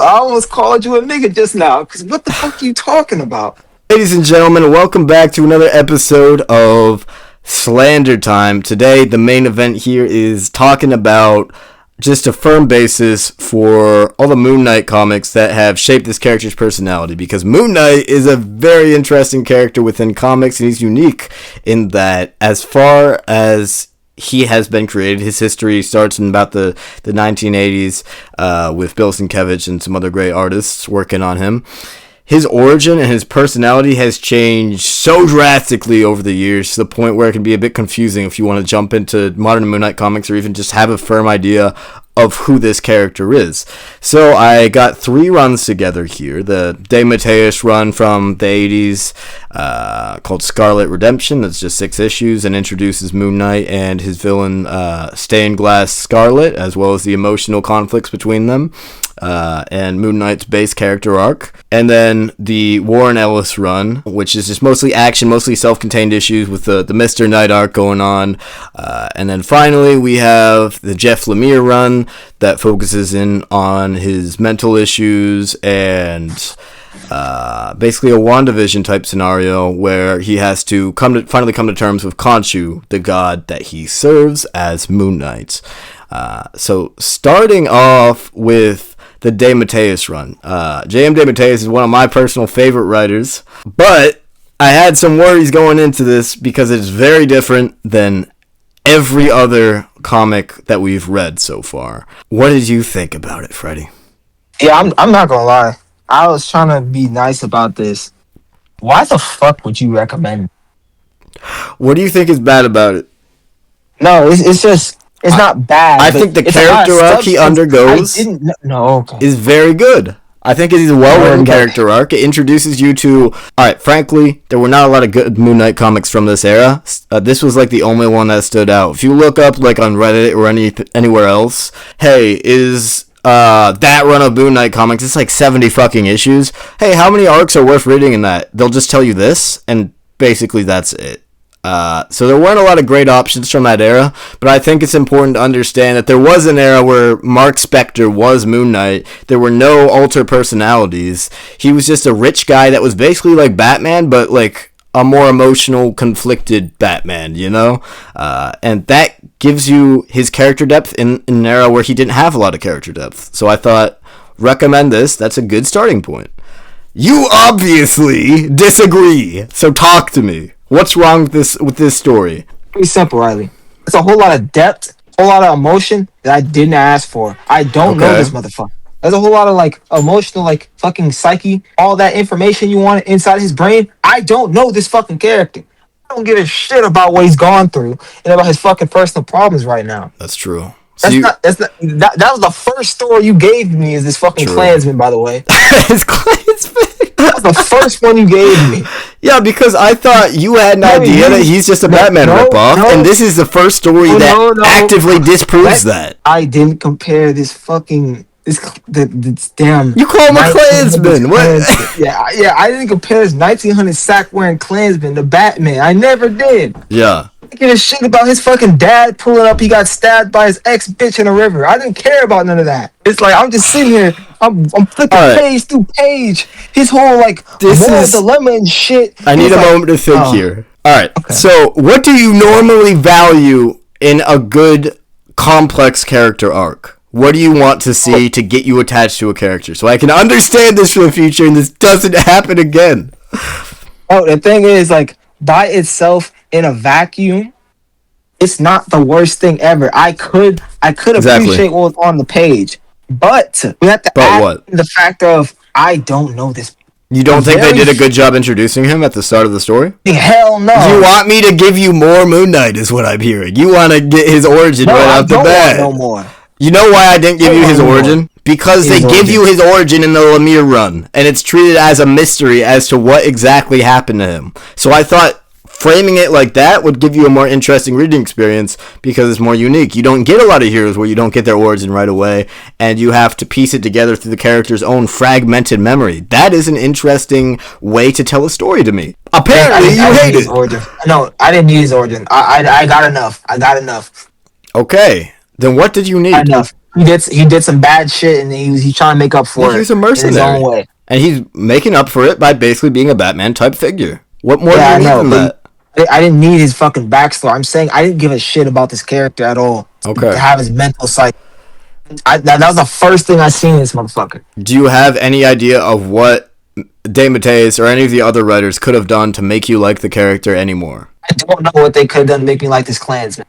I almost called you a nigga just now. Cause what the fuck are you talking about? Ladies and gentlemen, welcome back to another episode of Slandertime. Today, the main event here is talking about just a firm basis for all the Moon Knight comics that have shaped this character's personality, because Moon Knight is a very interesting character within comics, and he's unique in that as far as he has been created, his history starts in about the 1980s with Bill Sienkiewicz and some other great artists working on him. His origin and his personality has changed so drastically over the years to the point where it can be a bit confusing if you want to jump into modern Moon Knight comics or even just have a firm idea of who this character is. So I got 3 runs together here. The DeMatteis run from the 80s called Scarlet Redemption. That's just 6 issues and introduces Moon Knight and his villain Stained Glass Scarlet, as well as the emotional conflicts between them. And Moon Knight's base character arc. And then the Warren Ellis run, which is just mostly action, mostly self-contained issues with the Mr. Knight arc going on. And then finally we have the Jeff Lemire run that focuses in on his mental issues and basically a WandaVision type scenario where he has to finally come to terms with Khonshu, the god that he serves as Moon Knight. So starting off with the DeMatteis run. J.M. DeMatteis is one of my personal favorite writers, but I had some worries going into this because it's very different than every other comic that we've read so far. What did you think about it, Freddie? Yeah, I'm not gonna lie. I was trying to be nice about this. Why the fuck would you recommend it? What do you think is bad about it? No, it's just... It's not bad. I think the character arc he undergoes is very good. I think it is a well-written character arc. It introduces you to... Alright, frankly, there were not a lot of good Moon Knight comics from this era. This was like the only one that stood out. If you look up like on Reddit or anywhere else, hey, is that run of Moon Knight comics, it's like 70 fucking issues. Hey, how many arcs are worth reading in that? They'll just tell you this, and basically that's it. So there weren't a lot of great options from that era, but I think it's important to understand that there was an era where Mark Spector was Moon Knight. There were no alter personalities. He was just a rich guy that was basically like Batman, but like a more emotional, conflicted Batman, you know? And that gives you his character depth in an era where he didn't have a lot of character depth. So I thought, recommend this. That's a good starting point. You obviously disagree, so talk to me. What's wrong with this story? Pretty simple, Riley. It's a whole lot of depth, a whole lot of emotion that I didn't ask for. I don't know this motherfucker. There's a whole lot of like emotional, like fucking psyche, all that information you want inside his brain. I don't know this fucking character. I don't give a shit about what he's gone through and about his fucking personal problems right now. That's true. That was the first story you gave me, is this fucking Klansman, by the way. His Klansman. That was the first one you gave me. Yeah, because I thought you had an idea that he's just a Batman ripoff, and this is the first story that actively disproves that. I didn't compare this fucking this damn. You call him a Klansman? What? Yeah, I didn't compare this 1900 sack wearing Klansman to Batman. I never did. Yeah. I give a shit about his fucking dad pulling up. He got stabbed by his ex bitch in a river. I didn't care about none of that. It's like I'm just sitting here. I'm flipping page through page. His whole like moral dilemma and shit. I need a moment to think here. All right. Okay. So, what do you normally value in a good complex character arc? What do you want to see to get you attached to a character so I can understand this for the future and this doesn't happen again? Oh, the thing is, like, by itself in a vacuum, it's not the worst thing ever. I could appreciate what was on the page, but we have to add the fact of I don't know this. You don't think they did a good job introducing him at the start of the story? Hell no. You want me to give you more Moon Knight is what I'm hearing. You want to get his origin right out the bat. No more. You know why I didn't give you his origin? Because they give you his origin in the Lemire run, and it's treated as a mystery as to what exactly happened to him. So I thought framing it like that would give you a more interesting reading experience because it's more unique. You don't get a lot of heroes where you don't get their origin right away, and you have to piece it together through the character's own fragmented memory. That is an interesting way to tell a story to me. Apparently, you hate it. Origin. No, I didn't need his origin. I got enough. Okay. Then what did you need? Enough. he did some bad shit, and he's trying to make up for He's it a mercenary. in his own way. And he's making up for it by basically being a Batman type figure. What more Yeah, I do you need know, than but that? I didn't need his fucking backstory. I'm saying I didn't give a shit about this character at all. To Okay. have his mental psyche. That was the first thing I seen in this motherfucker. Do you have any idea of what DeMatteis or any of the other writers could have done to make you like the character anymore? I don't know what they could have done to make me like this Klansman.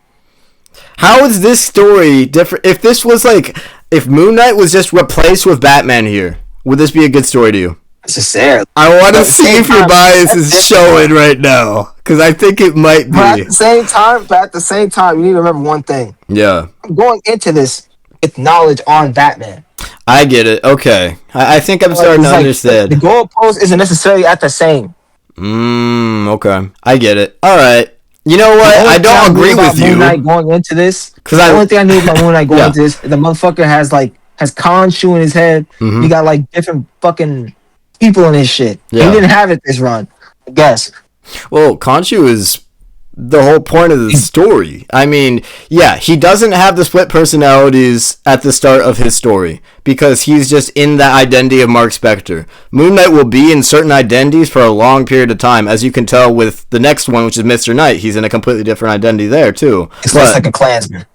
How is this story different? If this was like, if Moon Knight was just replaced with Batman here, would this be a good story to you? Necessarily. I want to see if your bias is showing right now, because I think it might be. But at the same time, you need to remember one thing. Yeah. I'm going into this with knowledge on Batman. I get it. Okay. I think I'm starting to understand. The goalpost isn't necessarily at the same. Okay. I get it. All right. You know what? I don't agree with you. Moon Knight going into this, the only thing I knew about Moon Knight going into this, the motherfucker has Khonshu in his head. Mm-hmm. He got like different fucking people in his shit. Yeah. He didn't have it this run, I guess. Well, Khonshu is the whole point of the story. I mean, yeah, he doesn't have the split personalities at the start of his story because he's just in that identity of Mark Spector. Moon Knight will be in certain identities for a long period of time, as you can tell with the next one, which is Mr. Knight. He's in a completely different identity there, too. It's less like a Klansman.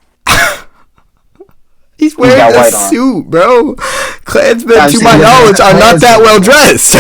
He's wearing a suit, bro. Klansmen, to my knowledge, are not that well dressed.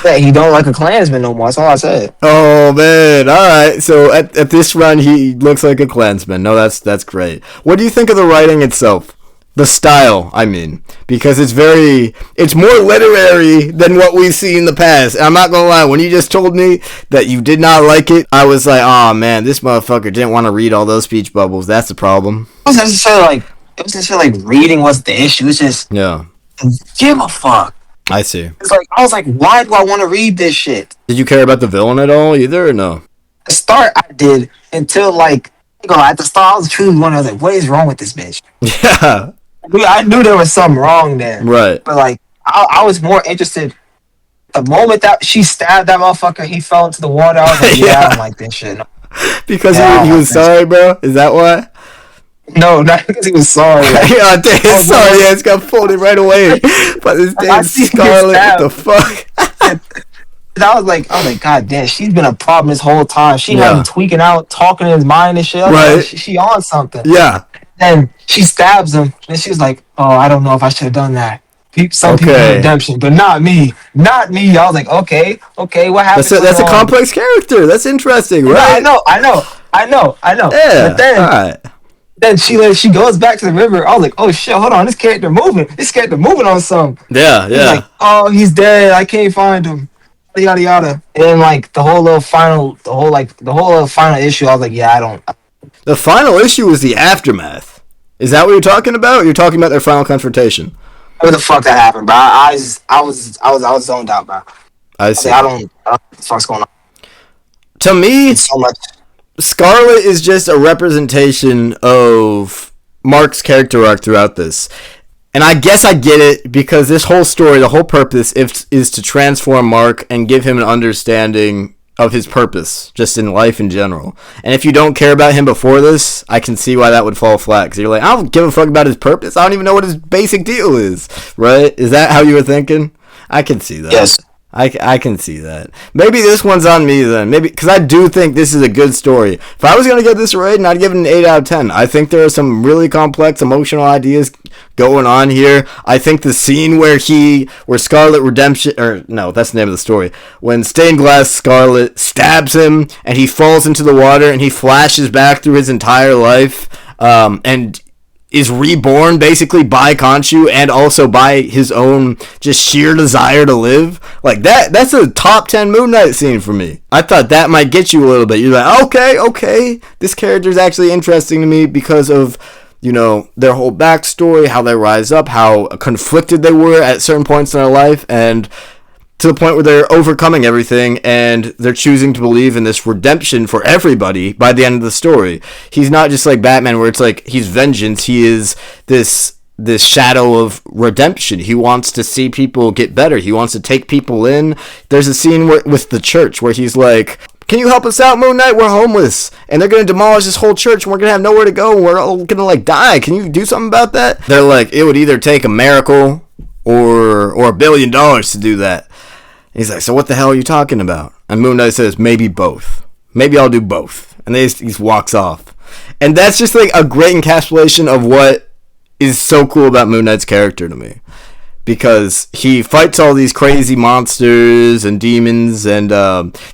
Yeah, he don't like a Klansman no more. That's all I said. Oh man! All right. So at this run, he looks like a Klansman. No, that's great. What do you think of the writing itself? The style, I mean, because it's more literary than what we've seen in the past. And I'm not gonna lie, when you just told me that you did not like it, I was like, oh man, this motherfucker didn't want to read all those speech bubbles. That's the problem. It wasn't necessarily like reading was the issue. It's just give a fuck. I see. It's like I was like, why do I want to read this shit? Did you care about the villain at all either, or no? At the start, I did until at the start, I was truly wondering, I was like, what is wrong with this bitch? Yeah. I knew there was something wrong there. Right. But I was more interested. The moment that she stabbed that motherfucker, he fell into the water. I was like, I don't like this shit. No. Because he was sorry, bro? Is that why? No, not because he was sorry. Yeah, damn, sorry, it's got folded right away. But this damn Scarlet, what the fuck? I was like, God damn, she's been a problem this whole time. She had him tweaking out, talking in his mind and shit. Right. Like, she on something. Yeah. Then she stabs him, and she was like, oh, I don't know if I should have done that. Some people need redemption, but not me. Not me. I was like, okay, what happened? That's a complex character. That's interesting, right? No, I know. Yeah. But then, then she goes back to the river. I was like, oh shit, hold on, this character moving on something. Yeah. He's like, oh, he's dead. I can't find him. Yada yada. And then the whole final issue, I was like, yeah, I don't. The final issue was the aftermath. Is that what you're talking about? Or you're talking about their final confrontation? What the fuck that happened, bro? I was zoned out, bro. I see. I don't know what the fuck's going on. To me, so much. Scarlet is just a representation of Mark's character arc throughout this. And I guess I get it, because this whole story, the whole purpose is to transform Mark and give him an understanding of his purpose, just in life in general. And if you don't care about him before this, I can see why that would fall flat, because you're like, I don't give a fuck about his purpose. I don't even know what his basic deal is, right? Is that how you were thinking? I can see that. Yes. I can see that. Maybe this one's on me then. Maybe because I do think this is a good story. If I was going to give this a rating, I'd give it an 8 out of 10. I think there are some really complex emotional ideas going on here. I think the scene where Scarlet Redemption, or no, that's the name of the story. When Stained Glass Scarlet stabs him and he falls into the water and he flashes back through his entire life, and is reborn basically by Khonshu and also by his own just sheer desire to live. Like that's a top 10 Moon Knight scene for me. I thought that might get you a little bit. You're like, okay, this character's actually interesting to me because of, their whole backstory, how they rise up, how conflicted they were at certain points in their life, and to the point where they're overcoming everything and they're choosing to believe in this redemption for everybody by the end of the story. He's not just like Batman where it's like he's vengeance. He is this shadow of redemption. He wants to see people get better. He wants to take people in. There's a scene with the church where he's like, can you help us out, Moon Knight? We're homeless, and they're going to demolish this whole church, and we're going to have nowhere to go, and we're all going to, like, die. Can you do something about that? They're like, it would either take a miracle or $1 billion to do that. And he's like, so what the hell are you talking about? And Moon Knight says, maybe both. Maybe I'll do both. And he just walks off. And that's just, like, a great encapsulation of what is so cool about Moon Knight's character to me. Because he fights all these crazy monsters and demons and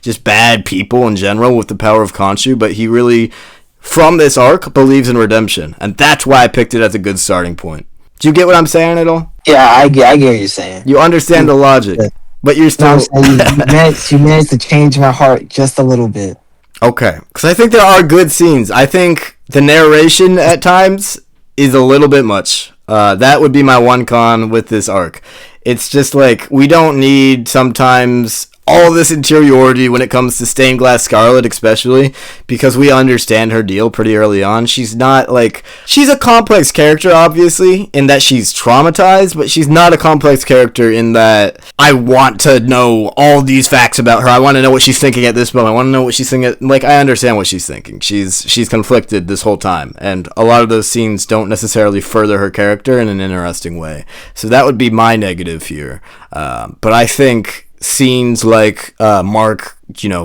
just bad people in general with the power of Khonshu, but he really, from this arc, believes in redemption. And that's why I picked it as a good starting point. Do you get what I'm saying at all? Yeah, I get what you're saying. You understand the logic, but you're still... you managed to change my heart just a little bit. Okay, because I think there are good scenes. I think the narration at times is a little bit much. That would be my one con with this arc. It's just like, we don't need sometimes all this interiority when it comes to Stained Glass Scarlet, especially because we understand her deal pretty early on. She's not like, she's a complex character, obviously, in that she's traumatized, but she's not a complex character in that I want to know all these facts about her. I want to know what she's thinking at this moment. I want to know what she's thinking. Like, I understand what she's thinking. She's conflicted this whole time, and a lot of those scenes don't necessarily further her character in an interesting way. So that would be my negative here. But I think scenes like Mark,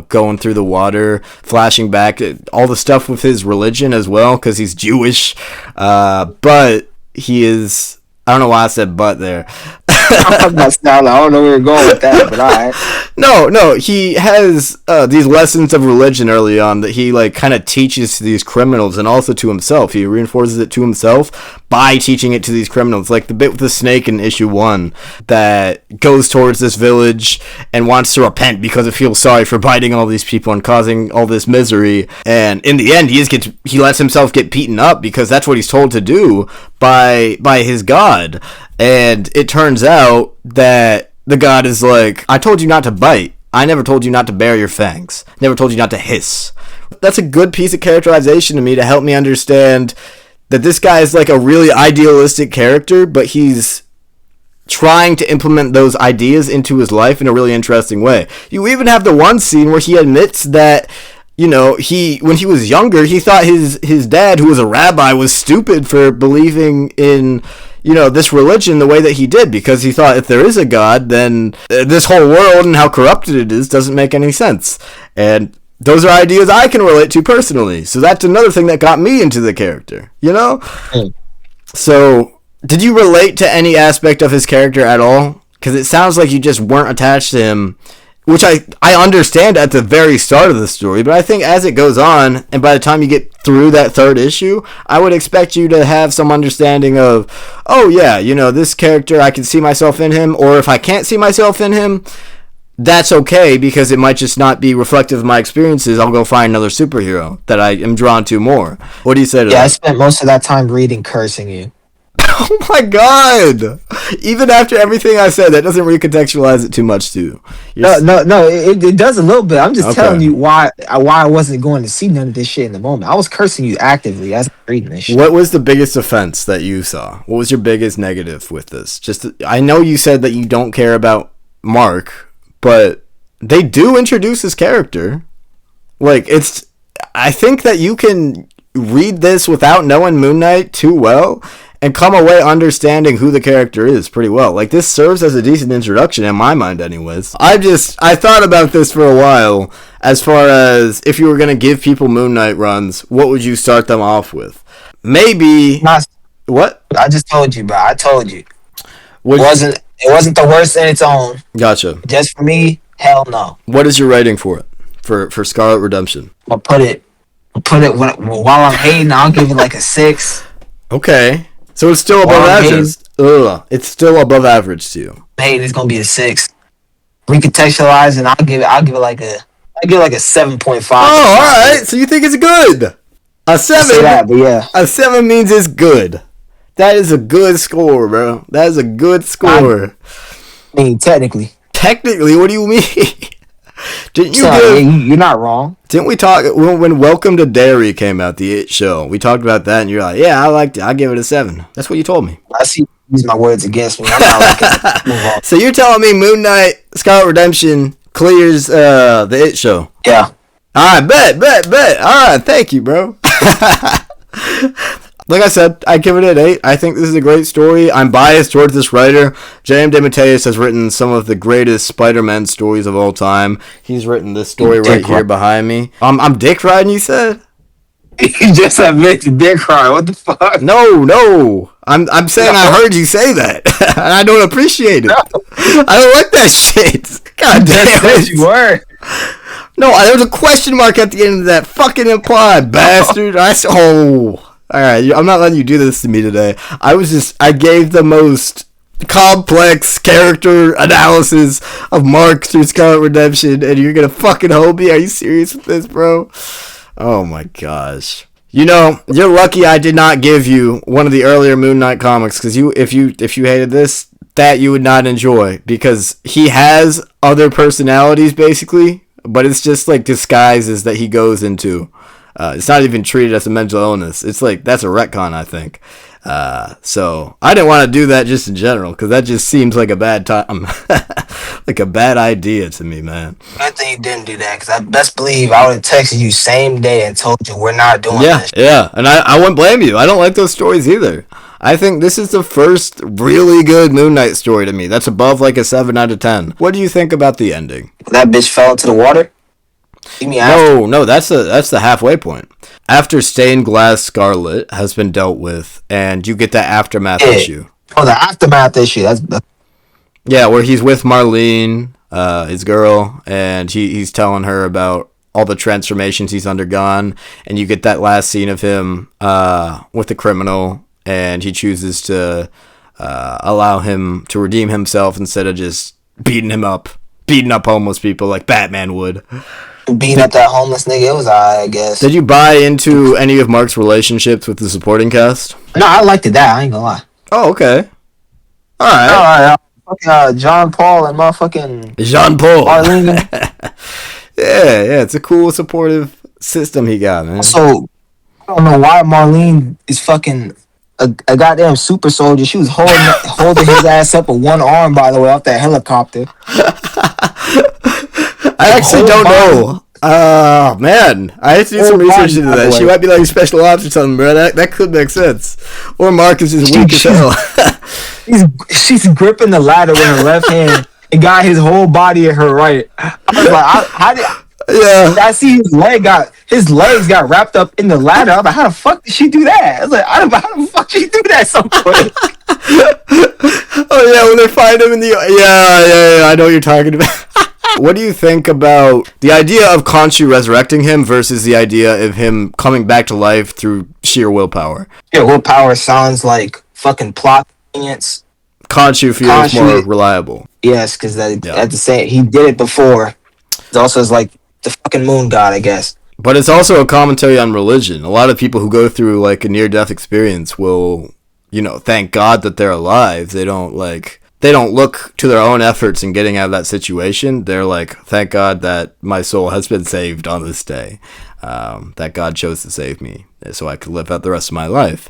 going through the water, flashing back, all the stuff with his religion as well, because he's Jewish, but he is, I don't know why I said but there. I don't know where you're going with that, but alright. No, he has these lessons of religion early on that he like kind of teaches to these criminals and also to himself. He reinforces it to himself by teaching it to these criminals. Like the bit with the snake in issue 1 that goes towards this village and wants to repent because it feels sorry for biting all these people and causing all this misery. And in the end, he lets himself get beaten up because that's what he's told to do by his god. And it turns out that the god is like, I told you not to bite. I never told you not to bare your fangs. Never told you not to hiss. That's a good piece of characterization to me to help me understand that this guy is like a really idealistic character, but he's trying to implement those ideas into his life in a really interesting way. You even have the one scene where he admits that, when he was younger, he thought his dad, who was a rabbi, was stupid for believing in this religion the way that he did, because he thought if there is a God, then this whole world and how corrupted it is doesn't make any sense. And those are ideas I can relate to personally. So that's another thing that got me into the character, So, did you relate to any aspect of his character at all? Because it sounds like you just weren't attached to him, which I understand at the very start of the story, but I think as it goes on, and by the time you get through that third issue, I would expect you to have some understanding of, oh yeah, this character, I can see myself in him, or if I can't see myself in him, that's okay, because it might just not be reflective of my experiences. I'll go find another superhero that I am drawn to more. What do you say to that? Yeah, I spent most of that time reading cursing you. Oh my god! Even after everything I said, that doesn't recontextualize it too much, too. No, it does a little bit. I'm just telling you why I wasn't going to see none of this shit in the moment. I was cursing you actively as I'm reading this shit. What was the biggest offense that you saw? What was your biggest negative with this? I know you said that you don't care about Mark, but they do introduce his character. I think that you can read this without knowing Moon Knight too well and come away understanding who the character is pretty well. Like, this serves as a decent introduction in my mind anyways. I thought about this for a while as far as if you were going to give people Moon Knight runs, what would you start them off with? Maybe... What? I just told you, bro. I told you. It wasn't the worst in its own. Gotcha. Just for me, hell no. What is your rating for it? For Scarlet Redemption? I'll put it while I'm hating, I'll give it like a 6. Okay. So it's still above average. It's still above average to you. Hating is gonna be a 6. Recontextualize, and I'll give it like a 7.5. Oh, all right. So you think it's good? A 7. Say that, but yeah. A 7 means it's good. That is a good score, bro. That is a good score. I mean, technically. Technically, what do you mean? Didn't you? You're not wrong. Didn't we talk when Welcome to Derry came out, the It show? We talked about that, and you're like, "Yeah, I liked it. I'll give it a 7." That's what you told me. I see you use my words against me. I'm not like move on. So you're telling me Moon Knight, Scarlet Redemption clears the It show? Yeah. All right, bet. All right, thank you, bro. Like I said, I give it an 8. I think this is a great story. I'm biased towards this writer. DeMatteis has written some of the greatest Spider-Man stories of all time. He's written this story right here behind me. I'm dick riding, you said? You just admitted dick riding. What the fuck? No. I'm saying I heard you say that, and I don't appreciate it. No. I don't like that shit. God damn it. You were. No, there was a question mark at the end of that. Fucking implied, bastard. Alright, I'm not letting you do this to me today. I gave the most complex character analysis of Mark through Scarlet Redemption, and you're gonna fucking hold me? Are you serious with this, bro? Oh my gosh. You know, you're lucky I did not give you one of the earlier Moon Knight comics, because if you hated this, that you would not enjoy, because he has other personalities, basically, but it's just like disguises that he goes into. It's not even treated as a mental illness. It's like, that's a retcon, I think. So I didn't want to do that just in general, because that just seems like a bad time. Like a bad idea to me, man. Good thing you didn't do that, because I best believe I would have texted you same day and told you we're not doing this. Yeah, and I wouldn't blame you. I don't like those stories either. I think this is the first really good Moon Knight story to me. That's above like a 7 out of 10. What do you think about the ending? That bitch fell into the water? No, that's the halfway point. After Stained Glass Scarlet has been dealt with, and you get that aftermath issue. Oh, the aftermath issue. Yeah, where he's with Marlene, his girl, and he's telling her about all the transformations he's undergone, and you get that last scene of him with the criminal, and he chooses to allow him to redeem himself instead of just beating up homeless people like Batman would. Beating up that homeless nigga, it was I guess. Did you buy into any of Mark's relationships with the supporting cast? No, I liked it. I ain't gonna lie. Oh, okay. Alright. Fucking John Paul and motherfucking Jean Paul. Marlene. Yeah, it's a cool supportive system he got, man. So I don't know why Marlene is fucking a goddamn super soldier. She was holding his ass up with one arm, by the way, off that helicopter. I actually don't know. Man, I have to do some research into that. She might be like special ops or something, bro. That could make sense. Or Mark is just weak as hell. She's gripping the ladder with her left hand and got his whole body in her right. I was like, I see his legs got wrapped up in the ladder. I was like, how the fuck did she do that? I was like, how the fuck did she do that so quick? Oh yeah, when they find him in the yeah, I know what you're talking about. What do you think about the idea of Khonshu resurrecting him versus the idea of him coming back to life through sheer willpower? Yeah, willpower sounds like fucking plot convenience. Khonshu feels more reliable. Yes, because at the same, he did it before. It's also like the fucking moon god, I guess. But it's also a commentary on religion. A lot of people who go through like a near-death experience will, thank God that they're alive. They don't look to their own efforts in getting out of that situation. They're like, thank God that my soul has been saved on this day. That God chose to save me so I could live out the rest of my life.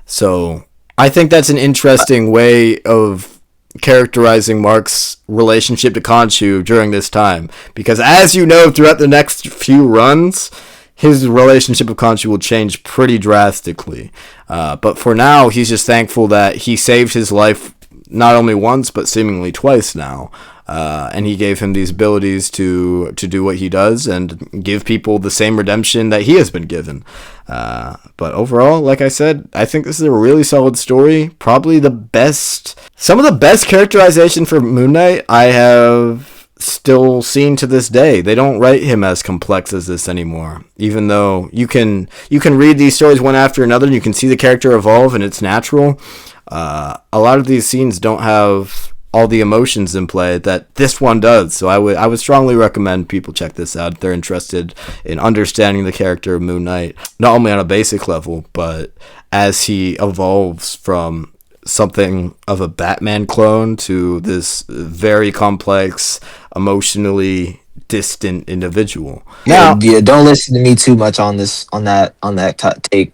So I think that's an interesting way of characterizing Mark's relationship to Khonshu during this time. Because as you know, throughout the next few runs, his relationship with Khonshu will change pretty drastically. But for now, he's just thankful that he saved his life not only once, but seemingly twice now. And he gave him these abilities to do what he does and give people the same redemption that he has been given. But overall, like I said, I think this is a really solid story. Probably some of the best characterization for Moon Knight I have still seen to this day. They don't write him as complex as this anymore. Even though you can read these stories one after another and you can see the character evolve and it's natural. A lot of these scenes don't have all the emotions in play that this one does. So I would strongly recommend people check this out if they're interested in understanding the character of Moon Knight, not only on a basic level, but as he evolves from something of a Batman clone to this very complex, emotionally distant individual. Yeah, don't listen to me too much on that take.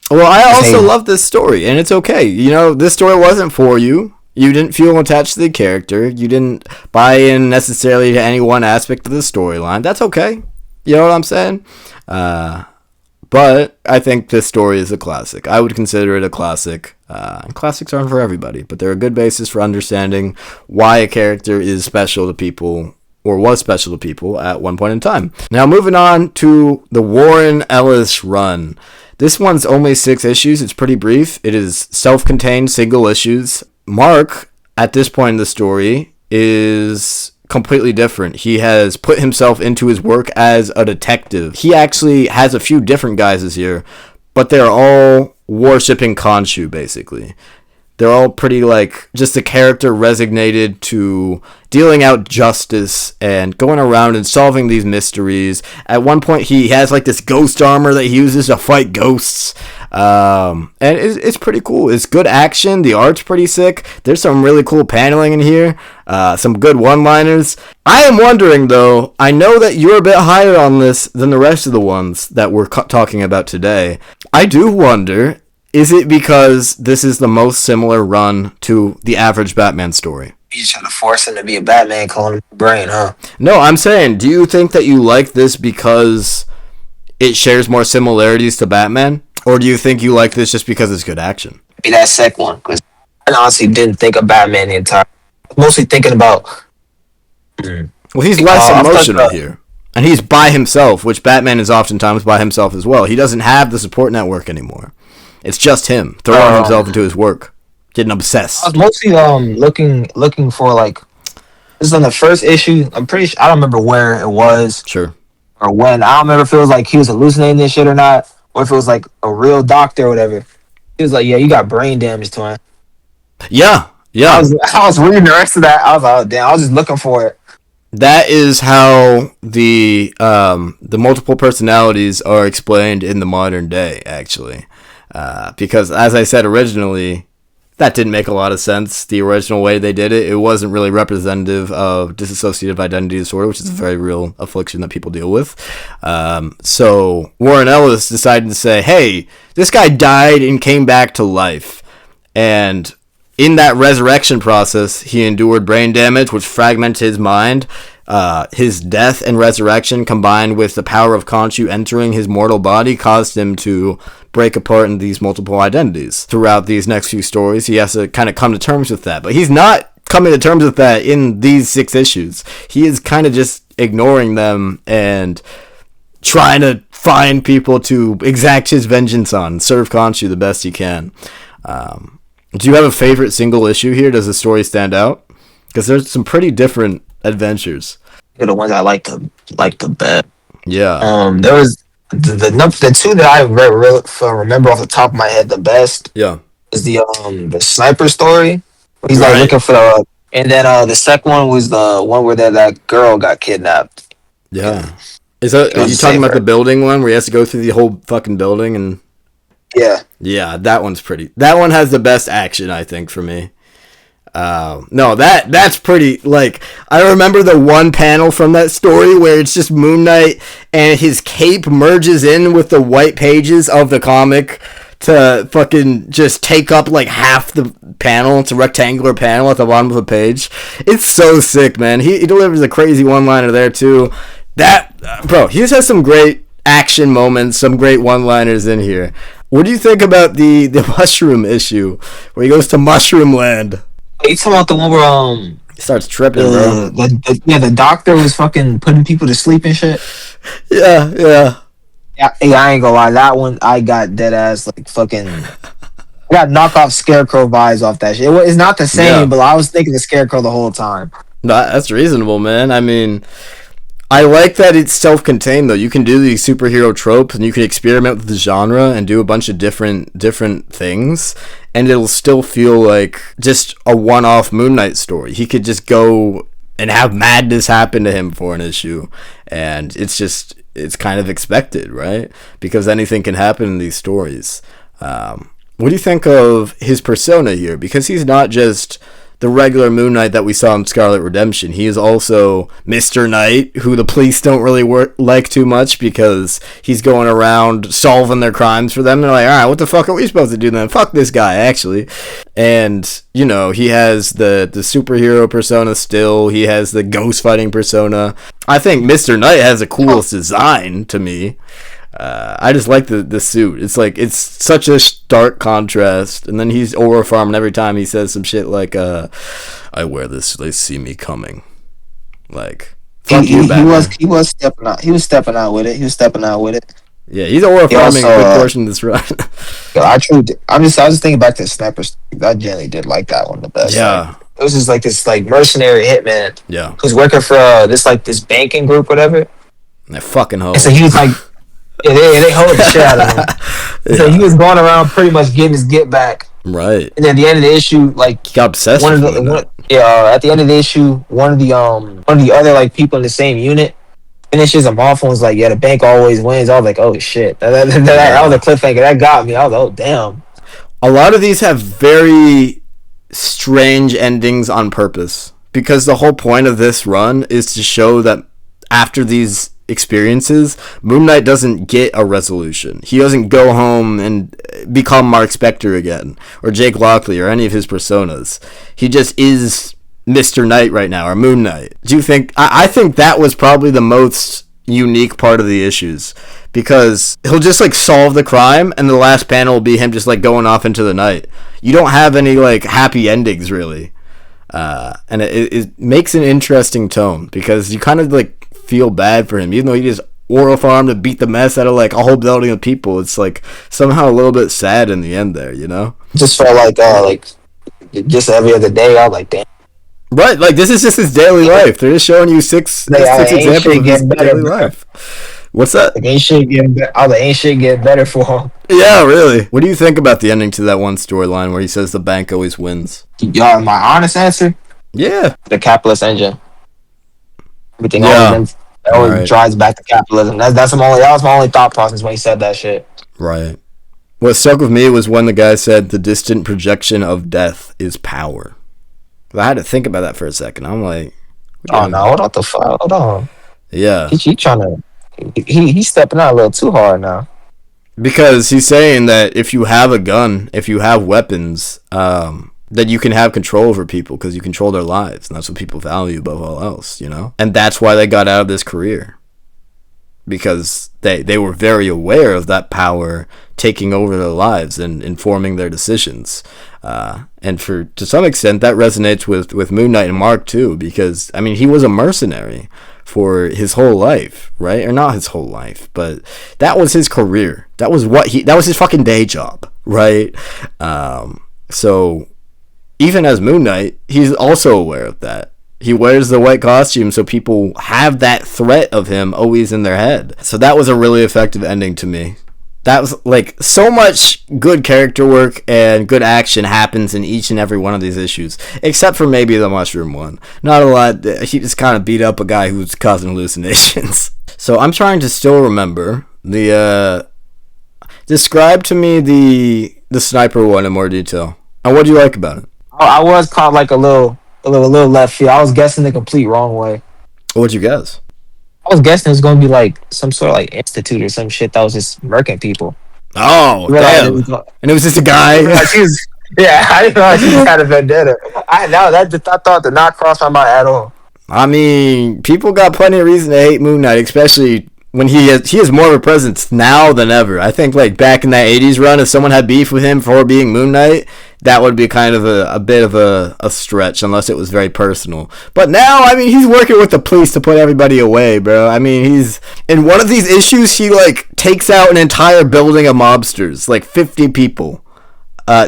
Well, I also love this story, and it's okay. This story wasn't for you. You didn't feel attached to the character. You didn't buy in necessarily to any one aspect of the storyline. That's okay. You know what I'm saying? But I think this story is a classic. I would consider it a classic. And classics aren't for everybody, but they're a good basis for understanding why a character is special to people, or was special to people at one point in time. Now, moving on to the Warren Ellis run. This one's only 6 issues. It's pretty brief. It is self-contained single issues. Mark, at this point in the story, is completely different. He has put himself into his work as a detective. He actually has a few different guises here, but they're all worshipping Khonshu, basically. They're all pretty, like, just a character resignated to dealing out justice and going around and solving these mysteries. At one point, he has, like, this ghost armor that he uses to fight ghosts. And it's pretty cool. It's good action. The art's pretty sick. There's some really cool paneling in here. Some good one-liners. I am wondering, though, I know that you're a bit higher on this than the rest of the ones that we're talking about today. I do wonder, is it because this is the most similar run to the average Batman story? You trying to force him to be a Batman calling him brain, huh? No, I'm saying, do you think that you like this because it shares more similarities to Batman? Or do you think you like this just because it's good action? Be that second one, because I honestly didn't think of Batman the entire. Mostly thinking about. Well, he's less emotional here. And he's by himself, which Batman is oftentimes by himself as well. He doesn't have the support network anymore. It's just him throwing himself into his work, getting obsessed. I was mostly looking for, like, this is on the first issue. I'm pretty sure, I don't remember where it was. Sure. Or when. I don't remember if it was like he was hallucinating this shit or not, or if it was like a real doctor or whatever. He was like, yeah, you got brain damage, twin. Yeah. I was reading the rest of that. I was like, oh, damn, I was just looking for it. That is how the multiple personalities are explained in the modern day, actually. Because, as I said originally, that didn't make a lot of sense. The original way they did it, it wasn't really representative of dissociative identity disorder, which is a very real affliction that people deal with. So Warren Ellis decided to say, hey, this guy died and came back to life. And in that resurrection process, he endured brain damage, which fragmented his mind. His death and resurrection, combined with the power of Khonshu entering his mortal body, caused him to break apart in these multiple identities. Throughout these next few stories, he has to kind of come to terms with that. But he's not coming to terms with that in these 6 issues. He is kind of just ignoring them and trying to find people to exact his vengeance on, serve Khonshu the best he can. Do you have a favorite single issue here? Does the story stand out? Because there's some pretty different adventures. They're the ones I like the best. Yeah. There was the two that I remember off the top of my head the best. Yeah. Is the sniper story. He's like looking for and then the second one was the one where that girl got kidnapped. Yeah. Are you talking about the building one where he has to go through the whole fucking building and? Yeah. Yeah, that one has the best action, I think, for me. No, that's pretty, like, I remember the one panel from that story where it's just Moon Knight and his cape merges in with the white pages of the comic to fucking just take up like half the panel. It's a rectangular panel at the bottom of the page. It's so sick, man. He delivers a crazy one-liner there too. Bro, he just has some great action moments, some great one-liners in here. What do you think about the mushroom issue where he goes to Mushroom Land? You talking about the one where he starts tripping, bro? The doctor was fucking putting people to sleep and shit. Yeah. I ain't gonna lie, that one I got dead ass like fucking. I got knockoff Scarecrow vibes off that shit. It's not the same, but I was thinking the Scarecrow the whole time. No, that's reasonable, man. I mean, I like that it's self-contained, though. You can do these superhero tropes, and you can experiment with the genre and do a bunch of different things, and it'll still feel like just a one-off Moon Knight story. He could just go and have madness happen to him for an issue, and it's kind of expected, right? Because anything can happen in these stories. What do you think of his persona here? Because he's not just the regular Moon Knight that we saw in Scarlet Redemption. He is also Mr. Knight, who the police don't really like too much because he's going around solving their crimes for them. They're like, all right, what the fuck are we supposed to do then? Fuck this guy, actually. And, you know, he has the superhero persona still. He has the ghost fighting persona. I think Mr. Knight has the coolest design to me. I just like the suit. It's like, it's such a stark contrast. And then he's aura farming every time he says some shit like, I wear this so they see me coming. Like, fuck you, Batman. He was stepping out. He was stepping out with it. Yeah, he's aura farming a good portion of this run. I was just thinking back to the Sniper. I generally did like that one the best. Yeah. Like, it was just like this like mercenary hitman. Yeah. Who's working for this banking group, whatever. And they fucking hoes. And so he was like, yeah, they hold the shit out of him. Yeah. So he was going around pretty much getting his get back. Right. And then at the end of the issue, like, he got obsessed at the end of the issue, one of the other like people in the same unit finishes him off and was like, yeah, the bank always wins. I was like, oh shit. That was a cliffhanger. That got me. I was like, oh damn. A lot of these have very strange endings on purpose, because the whole point of this run is to show that after these experiences, Moon Knight doesn't get a resolution. He doesn't go home and become Mark Spector again, or Jake Lockley, or any of his personas. He just is Mr. Knight right now, or Moon Knight. Do you think? I think that was probably the most unique part of the issues, because he'll just like solve the crime, and the last panel will be him just like going off into the night. You don't have any like happy endings really, and it makes an interesting tone, because you kind of like feel bad for him, even though he just aura farmed to beat the mess out of like a whole building of people. It's like somehow a little bit sad in the end there, you know? Just felt like just every other day. I was like, damn. Right, like this is just his daily life. They're just showing you six examples of his daily life. What's that? Like, ain't shit getting better for him. Yeah, really. What do you think about the ending to that one storyline where he says the bank always wins? Y'all, my honest answer? Yeah. The capitalist engine. Everything always drives back to capitalism. That was my only thought process when he said that shit. Right. What stuck with me was when the guy said the distant projection of death is power. I had to think about that for a second. I'm like, oh no, what the fuck? Hold on. Yeah. He's stepping out a little too hard now. Because he's saying that if you have a gun, if you have weapons, that you can have control over people because you control their lives, and that's what people value above all else, you know? And that's why they got out of this career, because they were very aware of that power taking over their lives and informing their decisions. And to some extent, that resonates with Moon Knight and Mark too, because, I mean, he was a mercenary for his whole life, right? Or not his whole life, but that was his career. That was his fucking day job, right? So even as Moon Knight, he's also aware of that. He wears the white costume so people have that threat of him always in their head. So that was a really effective ending to me. That was like so much good character work and good action happens in each and every one of these issues, except for maybe the mushroom one. Not a lot. He just kind of beat up a guy who's causing hallucinations. So I'm trying to still remember the describe to me the sniper one in more detail. And what do you like about it? I was caught like a little left field. I was guessing the complete wrong way. What'd you guess? I was guessing it was going to be like some sort of like institute or some shit that was just murking people. Oh, damn. And it was just a guy. I didn't realize she had a vendetta. I thought did not cross my mind at all. I mean, people got plenty of reason to hate Moon Knight, especially when he has more of a presence now than ever. I think like back in that 80s run, if someone had beef with him for being Moon Knight, that would be kind of a bit of a stretch, unless it was very personal. But now, I mean, he's working with the police to put everybody away, bro. I mean, he's in one of these issues, he like takes out an entire building of mobsters, like 50 people,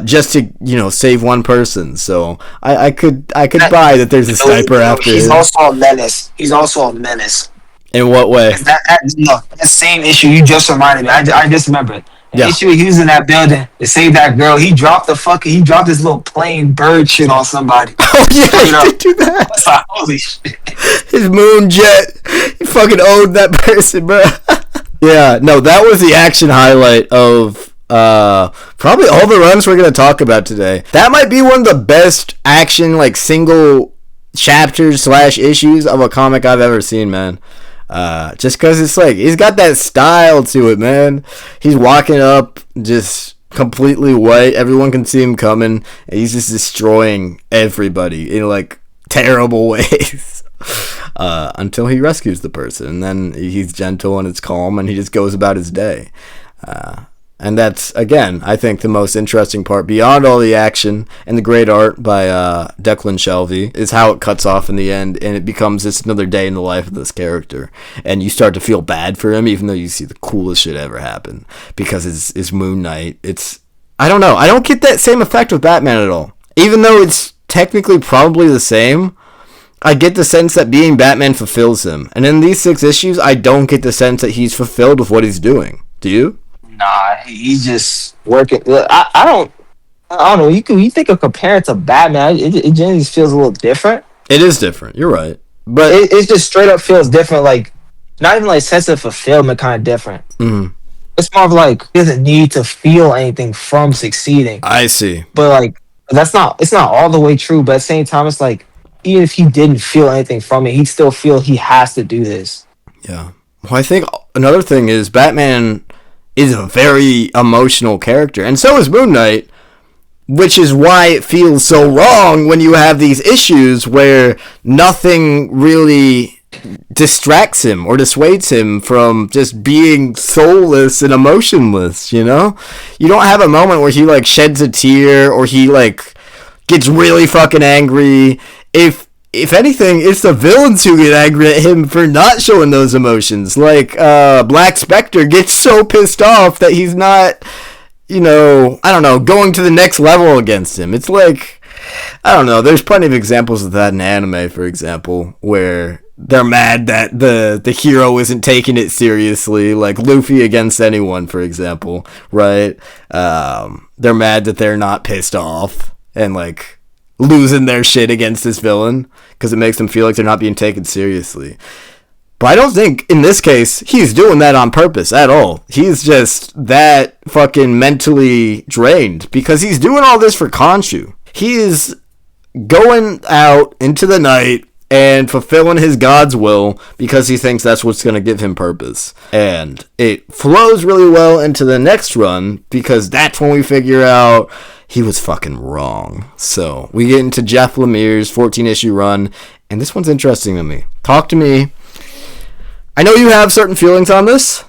just to, you know, save one person. So I could buy that there's a sniper after him. He's also a menace. In what way? That same issue you just reminded me. I just remembered. The issue he was in that building to save that girl. He dropped this little plain bird shit on somebody. Oh yeah, he did do that. It's like, holy shit. His moon jet. He fucking owed that person, bro. Yeah, no, that was the action highlight of Probably all the runs we're going to talk about today. That might be one of the best action, like, single chapters / issues of a comic I've ever seen, man. Just because it's like, he's got that style to it, man. He's walking up just completely white. Everyone can see him coming. And he's just destroying everybody in, like, terrible ways. Until he rescues the person. And then he's gentle and it's calm and he just goes about his day. And that's, again, I think the most interesting part, beyond all the action and the great art by Declan Shalvey, is how it cuts off in the end, and it becomes just another day in the life of this character. And you start to feel bad for him, even though you see the coolest shit ever happen. Because it's Moon Knight. I don't know. I don't get that same effect with Batman at all. Even though it's technically probably the same, I get the sense that being Batman fulfills him. And in these 6 issues, I don't get the sense that he's fulfilled with what he's doing. Do you? Nah, he's just working. I don't know. You think of comparing to Batman, it generally feels a little different. It is different. You're right, but it just straight up feels different. Like, not even like sense of fulfillment, kind of different. Mm-hmm. It's more of like he doesn't need to feel anything from succeeding. I see, but like it's not all the way true. But at the same time, it's like even if he didn't feel anything from it, he'd still feel he has to do this. Yeah. Well, I think another thing is Batman is a very emotional character, and so is Moon Knight, which is why it feels so wrong when you have these issues where nothing really distracts him or dissuades him from just being soulless and emotionless, you know? You don't have a moment where he, like, sheds a tear or he, like, gets really fucking angry. If anything, it's the villains who get angry at him for not showing those emotions. Like, Black Spectre gets so pissed off that he's not, you know, I don't know, going to the next level against him. It's like, I don't know, there's plenty of examples of that in anime, for example, where they're mad that the hero isn't taking it seriously, like Luffy against anyone, for example, right? They're mad that they're not pissed off and, like, losing their shit against this villain because it makes them feel like they're not being taken seriously. But I don't think, in this case, he's doing that on purpose at all. He's just that fucking mentally drained because he's doing all this for Khonshu. He is going out into the night and fulfilling his God's will because he thinks that's what's going to give him purpose. And it flows really well into the next run because that's when we figure out he was fucking wrong. So we get into Jeff Lemire's 14-issue run, and this one's interesting to me. Talk to me. I know you have certain feelings on this.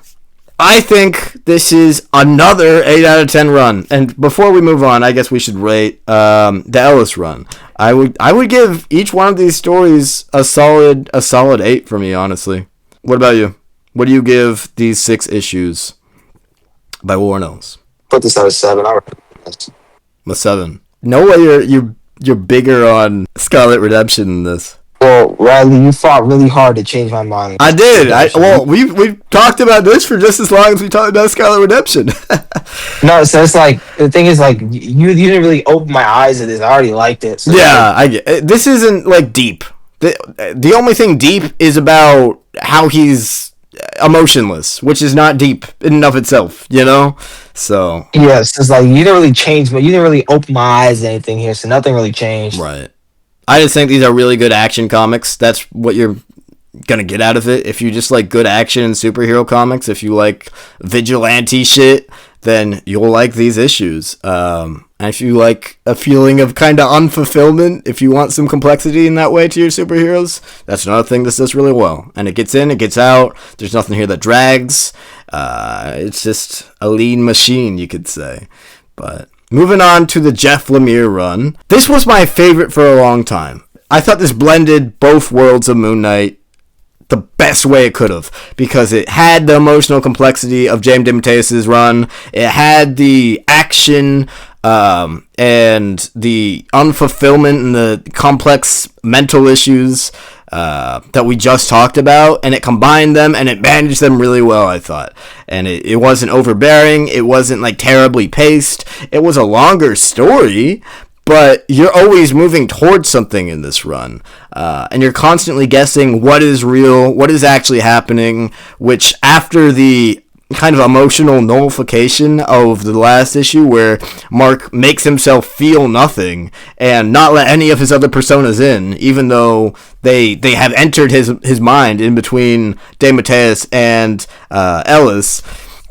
I think this is another 8 out of 10 run. And before we move on, I guess we should rate the Ellis run. I would give each one of these stories a solid 8 for me, honestly. What about you? What do you give these 6 issues by Warren Ellis? Put this at a 7. A 7. No way you're bigger on Scarlet Redemption than this. Well, Riley, you fought really hard to change my mind. I did. We've talked about this for just as long as we talked about Scarlet Redemption. No, so it's like the thing is like you didn't really open my eyes to this. I already liked it. So yeah, I get it. This isn't like deep. The only thing deep is about how he's emotionless, which is not deep in and of itself, you know? So yes, it's like you didn't really change, but you didn't really open my eyes to anything here, so nothing really changed. Right. I just think these are really good action comics. That's what you're gonna get out of it. If you just like good action and superhero comics, if you like vigilante shit, then you'll like these issues. And if you like a feeling of kind of unfulfillment, if you want some complexity in that way to your superheroes, that's another thing this does really well. And it gets in, it gets out. There's nothing here that drags. It's just a lean machine, you could say. But moving on to the Jeff Lemire run. This was my favorite for a long time. I thought this blended both worlds of Moon Knight the best way it could have, because it had the emotional complexity of James DeMatteis' run. It had the action and the unfulfillment and the complex mental issues that we just talked about, and it combined them and it managed them really well, I thought. And it wasn't overbearing, it wasn't like terribly paced, it was a longer story, but you're always moving towards something in this run. And you're constantly guessing what is real, what is actually happening, which after the kind of emotional nullification of the last issue where Mark makes himself feel nothing and not let any of his other personas in, even though they have entered his mind in between DeMatteis and Ellis.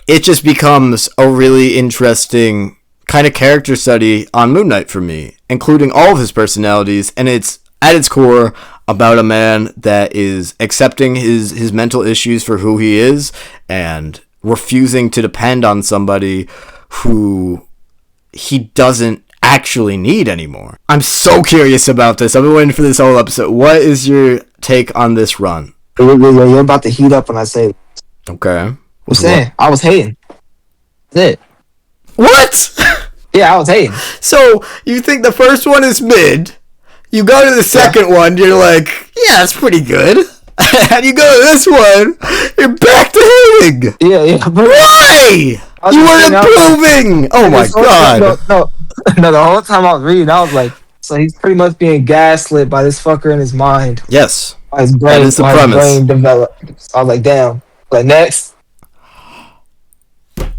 It just becomes a really interesting kind of character study on Moon Knight for me, including all of his personalities, and it's at its core about a man that is accepting his mental issues for who he is and refusing to depend on somebody who he doesn't actually need anymore. I'm so curious about this. I've been waiting for this whole episode. What is your take on this run? You're about to heat up when I say it. Okay. I'm saying, I was hating. That's it. What? Yeah, I was hating. So, you think the first one is mid, you go to the second one, you're like, yeah, that's pretty good. And you go to this one, you're back to hating. Yeah. Why? You were improving. Oh my god. No, the whole time I was reading, I was like, so he's pretty much being gaslit by this fucker in his mind. Yes. By his brain, that is the premise. His brain developed. So I was like, damn. Like, next.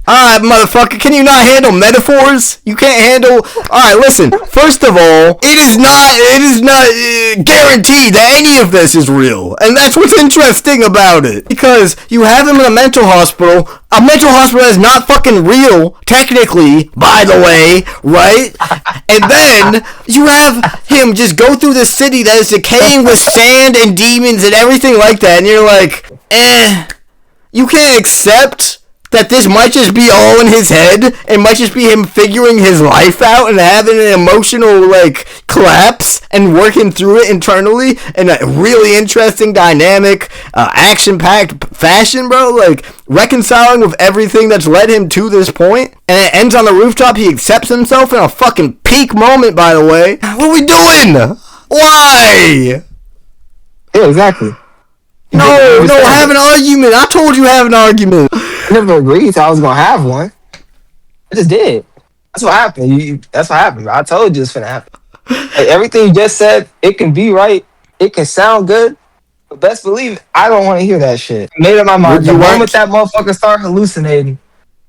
Alright, motherfucker, can you not handle metaphors? You can't handle... Alright, listen, first of all, it is not guaranteed that any of this is real. And that's what's interesting about it. Because you have him in a mental hospital. A mental hospital is not fucking real, technically, by the way, right? And then you have him just go through this city that is decaying with sand and demons and everything like that. And you're like, you can't accept that this might just be all in his head and might just be him figuring his life out and having an emotional collapse and working through it internally in a really interesting dynamic action-packed fashion, bro, reconciling with everything that's led him to this point, and it ends on the rooftop. He accepts himself in a fucking peak moment, by the way. What are we doing? Why? Yeah, exactly. No, have an argument. I told you have an argument. I never agreed to I was gonna have one. I just did. That's what happened. That's what happened. Bro. I told you it's gonna happen. Everything you just said, it can be right. It can sound good. But best believe I don't want to hear that shit. I made up my mind. The moment that motherfucker start hallucinating,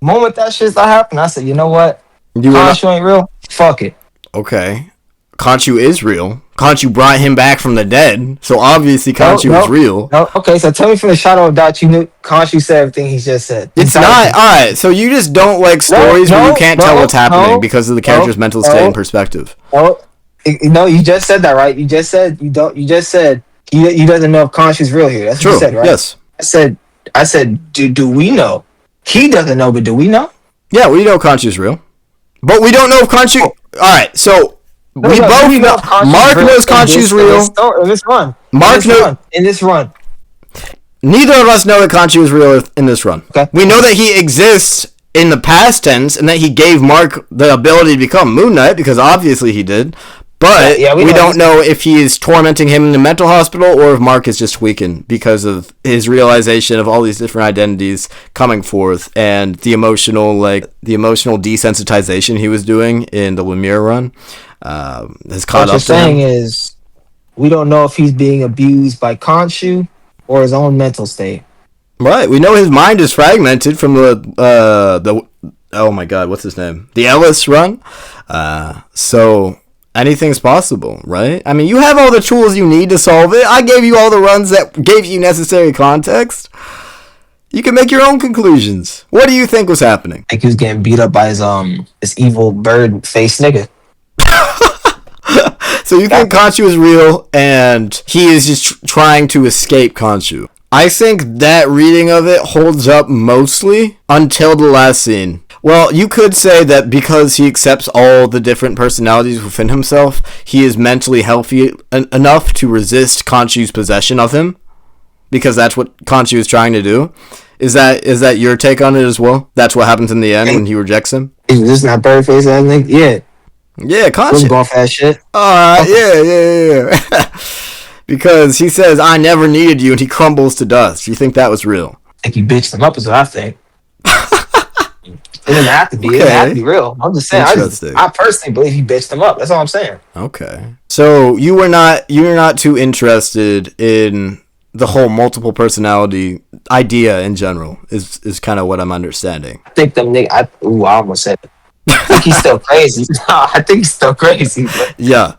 the moment that shit start happening, I said, you know what? Khonshu ain't real. Fuck it. Okay. Khonshu is real. Khonshu brought him back from the dead, so obviously Khonshu is real. No, okay, so tell me from the shadow of doubt you knew Khonshu said everything he just said. It's not. Alright, so you just don't like stories where you can't tell what's happening because of the character's mental state and perspective. No, you just said that, right? You just said he doesn't know if Khonshu's real here. That's what you said, right? Yes. I said, do we know? He doesn't know, but do we know? Yeah, we know Khonshu's real. But we don't know if Khonshu... Alright, so... we both know. Mark knows Khonshu's real. In this run. In this run. Neither of us know that Khonshu is real in this run. Okay. We know that he exists in the past tense and that he gave Mark the ability to become Moon Knight because obviously he did. But we don't know if he is tormenting him in the mental hospital or if Mark is just weakened because of his realization of all these different identities coming forth and the emotional desensitization he was doing in the Lemire run. Has caught up to him. What you're saying is we don't know if he's being abused by Khonshu or his own mental state. Right. We know his mind is fragmented from the oh my god, what's his name? The Ellis run. So anything's possible, right? I mean, you have all the tools you need to solve it. I gave you all the runs that gave you necessary context. You can make your own conclusions. What do you think was happening? Like he was getting beat up by this evil bird face nigga. So you think Khonshu is real and he is just trying to escape Khonshu? I think that reading of it holds up mostly until the last scene. Well, you could say that because he accepts all the different personalities within himself, he is mentally healthy enough to resist Khonshu's possession of him. Because that's what Khonshu is trying to do. Is that your take on it as well? That's what happens in the end when he rejects him? Is this not bird face? I think, yeah. Yeah, Khonshu. Off that shit. Yeah. Because he says, I never needed you, and he crumbles to dust. You think that was real? I think you bitched him up is what I think. It didn't have to be. Okay. It didn't have to be real. I'm just saying. I personally believe he bitched him up. That's all I'm saying. Okay. So you were not too interested in the whole multiple personality idea in general is kind of what I'm understanding. I think them niggas. I almost said it. I think he's still crazy. No, I think he's still crazy. But Yeah.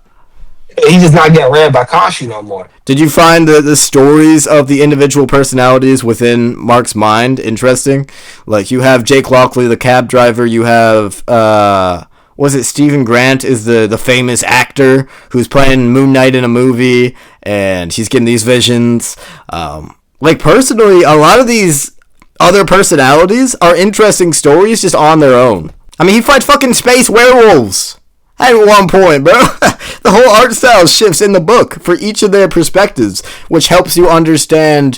he's just not getting ran by Khonshu no more. Did you find the stories of the individual personalities within Mark's mind interesting? Like, you have Jake Lockley, the cab driver. You have, was it Stephen Grant is the famous actor who's playing Moon Knight in a movie, and he's getting these visions. Like, personally, a lot of these other personalities are interesting stories just on their own. I mean, he fights fucking space werewolves at one point, bro. The whole art style shifts in the book for each of their perspectives, which helps you understand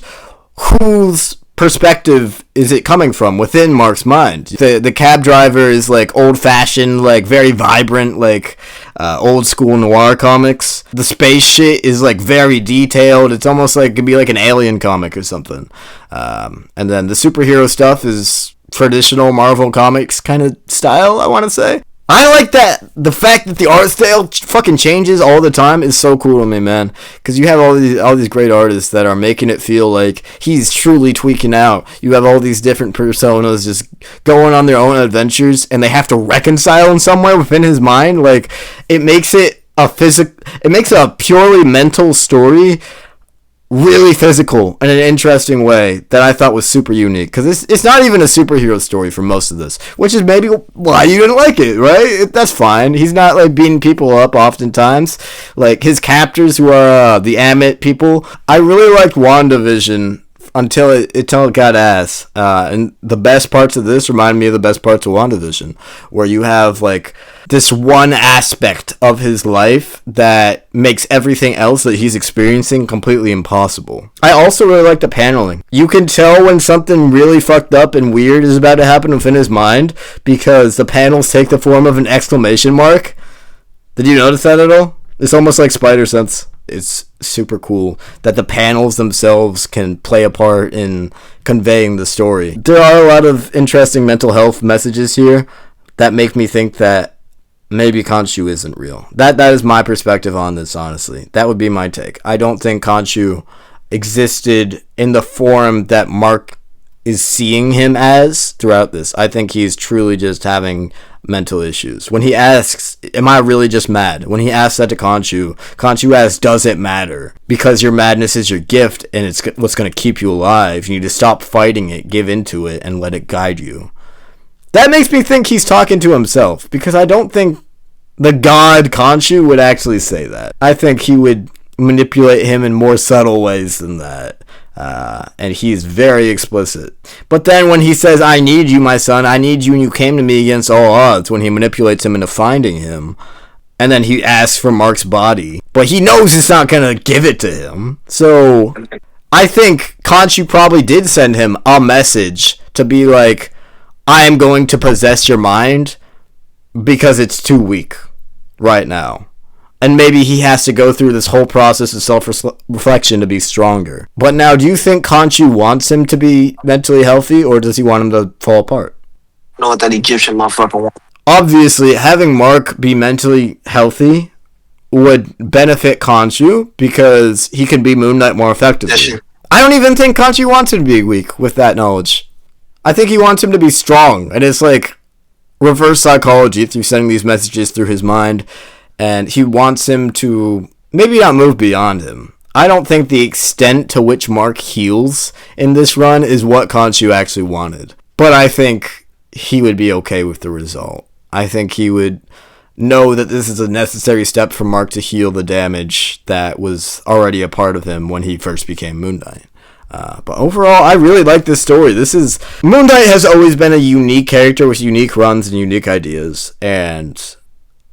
whose perspective is it coming from within Mark's mind. The cab driver is like old-fashioned, like very vibrant, like old school noir comics. The space shit is like very detailed. It's almost like it could be like an Alien comic or something. And then the superhero stuff is traditional Marvel Comics kind of style, I want to say. I like that. The fact that the art style fucking changes all the time is so cool to me, man. Because you have all these great artists that are making it feel like he's truly tweaking out. You have all these different personas just going on their own adventures, and they have to reconcile in some way within his mind. Like, it makes it a purely mental story really physical in an interesting way that I thought was super unique, because it's not even a superhero story for most of this, which is maybe why you didn't like it, right? That's fine. He's not like beating people up oftentimes. Like, his captors, who are the Amit people, I really liked WandaVision until it got ass. And the best parts of this remind me of the best parts of WandaVision, where you have like this one aspect of his life that makes everything else that he's experiencing completely impossible. I also really like the paneling. You can tell when something really fucked up and weird is about to happen within his mind, because the panels take the form of an exclamation mark. Did you notice that at all? It's almost like spider sense. It's super cool that the panels themselves can play a part in conveying the story. There are a lot of interesting mental health messages here that make me think that maybe Khonshu isn't real. That is my perspective on this, honestly. That would be my take. I don't think Khonshu existed in the form that Mark is seeing him as throughout this. I think he's truly just having mental issues. When he asks, am I really just mad? When he asks that to Khonshu asks, does it matter? Because your madness is your gift, and it's what's going to keep you alive. You need to stop fighting it, give into it, and let it guide you. That makes me think he's talking to himself, because I don't think the god Khonshu would actually say that. I think he would manipulate him in more subtle ways than that. And he's very explicit. But then when he says, I need you, my son, I need you, and you came to me against all odds, when he manipulates him into finding him, and then he asks for Mark's body, but he knows it's not going to give it to him. So I think Khonshu probably did send him a message to be like, I am going to possess your mind because it's too weak right now. And maybe he has to go through this whole process of self-reflection to be stronger. But now, do you think Khonshu wants him to be mentally healthy, or does he want him to fall apart? I know what that Egyptian motherfucker wants. Obviously, having Mark be mentally healthy would benefit Khonshu, because he can be Moon Knight more effectively. Yes, I don't even think Khonshu wants him to be weak with that knowledge. I think he wants him to be strong, and it's like reverse psychology through sending these messages through his mind. And he wants him to maybe not move beyond him. I don't think the extent to which Mark heals in this run is what Khonshu actually wanted. But I think he would be okay with the result. I think he would know that this is a necessary step for Mark to heal the damage that was already a part of him when he first became Moon Knight. But overall, I really like this story. Moon Knight has always been a unique character with unique runs and unique ideas. And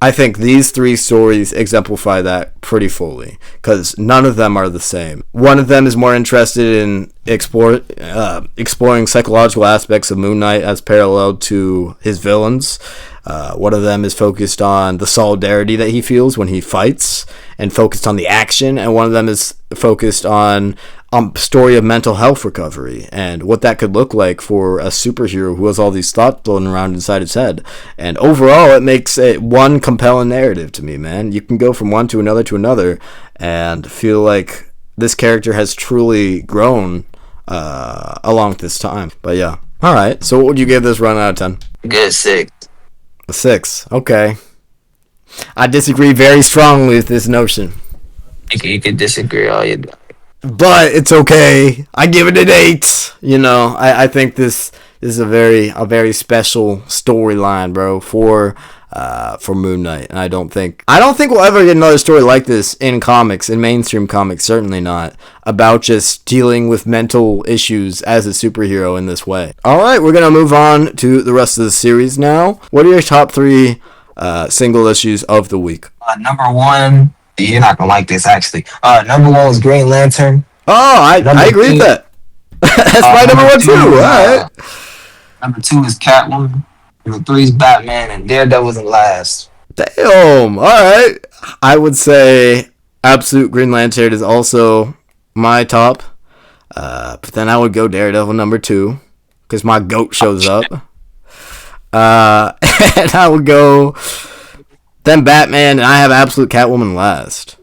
I think these three stories exemplify that pretty fully, because none of them are the same. One of them is more interested in exploring psychological aspects of Moon Knight as parallel to his villains. One of them is focused on the solidarity that he feels when he fights and focused on the action, and one of them is focused on story of mental health recovery and what that could look like for a superhero who has all these thoughts floating around inside his head. And overall, it makes it one compelling narrative to me, man. You can go from one to another and feel like this character has truly grown along this time. But yeah. All right. So what would you give this run out of 10? Good 6. A 6. Okay. I disagree very strongly with this notion. You could disagree all you do. But it's okay. I give it an 8. You know, I think this is a very special storyline, bro, for Moon Knight. And I don't think we'll ever get another story like this in comics, in mainstream comics, certainly not, about just dealing with mental issues as a superhero in this way. All right, we're going to move on to the rest of the series now. What are your top 3 single issues of the week? Number 1, you're not going to like this, actually. Number 1 was Green Lantern. Oh, I agree with that. That's my number 1 too. All right. Number 2 is Catwoman. Number 3 is Batman, and Daredevil's in last. Damn. All right. I would say Absolute Green Lantern is also my top. But then I would go Daredevil number 2 because my goat shows up. And I would go then Batman, and I have Absolute Catwoman last.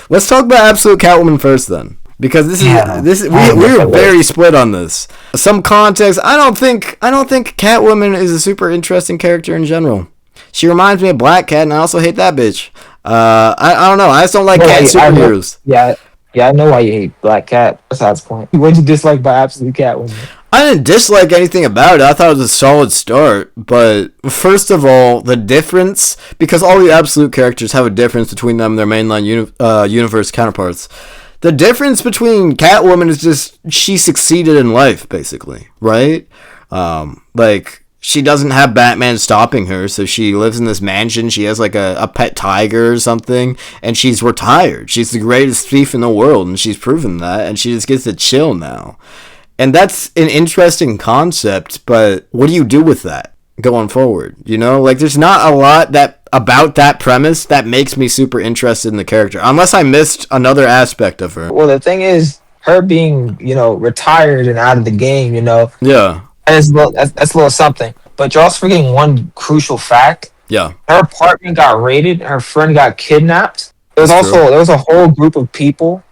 Let's talk about Absolute Catwoman first then. Because we're very split on this. Some context, I don't think Catwoman is a super interesting character in general. She reminds me of Black Cat, and I also hate that bitch. I don't know. I just don't like cat superheroes. Yeah, I know why you hate Black Cat. Besides the point. What did you dislike by Absolute Catwoman? I didn't dislike anything about it. I thought it was a solid start. But first of all, the difference, because all the Absolute characters have a difference between them and their mainline universe counterparts. The difference between Catwoman is just she succeeded in life, basically, right? Like, she doesn't have Batman stopping her, so she lives in this mansion. She has, like, a pet tiger or something, and she's retired. She's the greatest thief in the world, and she's proven that, and she just gets to chill now. And that's an interesting concept, but what do you do with that going forward? You know, like, there's not a lot about that premise that makes me super interested in the character, unless I missed another aspect of her. Well, the thing is, her being, retired and out of the game, Yeah. that's a little something. But you're also forgetting one crucial fact. Yeah. Her apartment got raided. Her friend got kidnapped. There was a whole group of people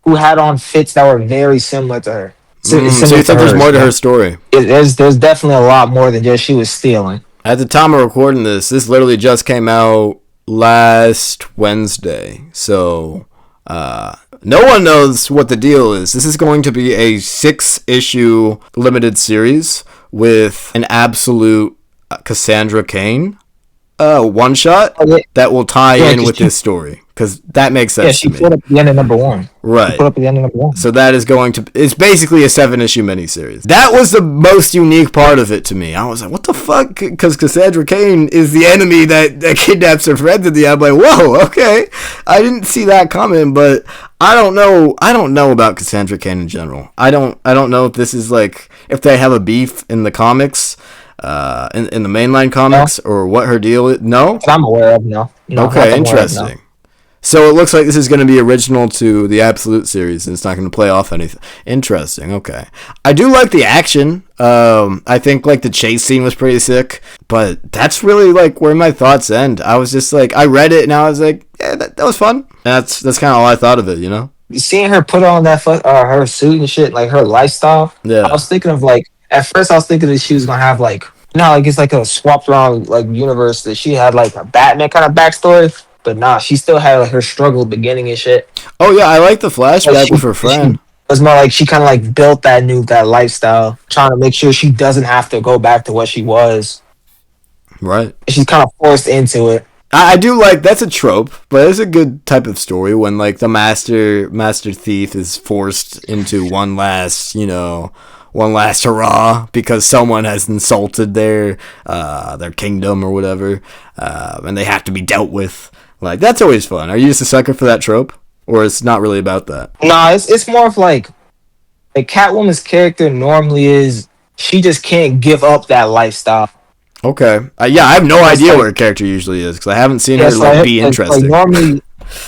who had on fits that were very similar to her. So you think there's more to her story? There's definitely a lot more than just she was stealing. At the time of recording this literally just came out last Wednesday. So, no one knows what the deal is. This is going to be a 6-issue limited series with an absolute Cassandra Cain one-shot that will tie in with this story. Because that makes sense. Yeah, she put up the end of number 1. Right. She put up the end of number 1. So that is it's basically a 7-issue miniseries. That was the most unique part of it to me. I was like, what the fuck? Because Cassandra Cain is the enemy that kidnaps her friend at the end. I'm like, whoa, okay. I didn't see that coming, but I don't know about Cassandra Cain in general. I don't know if this is like, if they have a beef in the comics, in the mainline comics, or what her deal is. No? That I'm aware of, no. Okay, interesting. So it looks like this is going to be original to the Absolute series, and it's not going to play off anything. Interesting, okay. I do like the action. I think, like, the chase scene was pretty sick, but that's really, like, where my thoughts end. I was just, like, I read it, and I was like, yeah, that was fun. And that's kind of all I thought of it, you know? Seeing her put on that her suit and shit, like, her lifestyle, yeah. I was thinking of, like, at first I was thinking that she was going to have, like, like, it's like a swapped around, like, universe that she had, like, a Batman kind of backstory. But nah, she still had like her struggle beginning and shit. Oh yeah, I like the flashback with her friend. It was more like she kind of like built that lifestyle, trying to make sure she doesn't have to go back to what she was. Right. She's kind of forced into it. I do like, that's a trope, but it's a good type of story when like the master thief is forced into one last hurrah because someone has insulted their kingdom or whatever, and they have to be dealt with. Like, that's always fun. Are you just a sucker for that trope? Or it's not really about that? Nah, it's more of like Catwoman's character normally is, she just can't give up that lifestyle. Okay. Yeah, I have no idea what her character usually is, because I haven't seen her be interesting. Like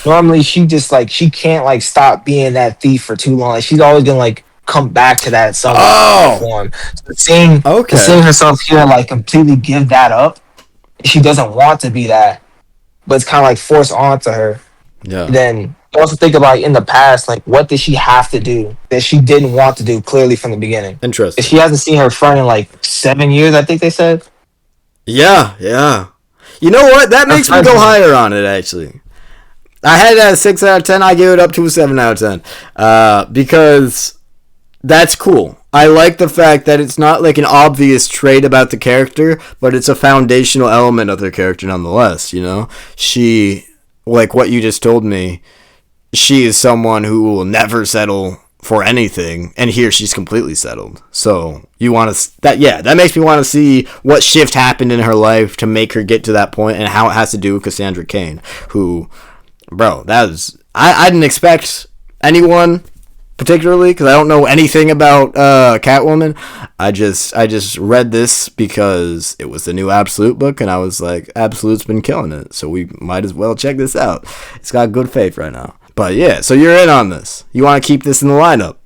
normally she just like, she can't like stop being that thief for too long. Like, she's always gonna like come back to that some form. So seeing herself here like completely give that up, she doesn't want to be that. But it's kind of like forced onto her. Yeah. Then also think about in the past, like what did she have to do that she didn't want to do clearly from the beginning? Interesting. She hasn't seen her friend in like 7 years, I think they said. Yeah. You know what? That makes me go higher on it, actually. I had it at a 6 out of 10. I give it up to a 7 out of 10. Because that's cool. I like the fact that it's not like an obvious trait about the character, but it's a foundational element of their character nonetheless, you know? She, like what you just told me, she is someone who will never settle for anything, and here she's completely settled. So you want to that makes me want to see what shift happened in her life to make her get to that point, and how it has to do with Cassandra Cain, who, bro, that was I didn't expect anyone particularly, because I don't know anything about Catwoman. I just read this because it was the new Absolute book, and I was like, Absolute's been killing it, so we might as well check this out. It's got good faith right now. But yeah, so you're in on this. You want to keep this in the lineup?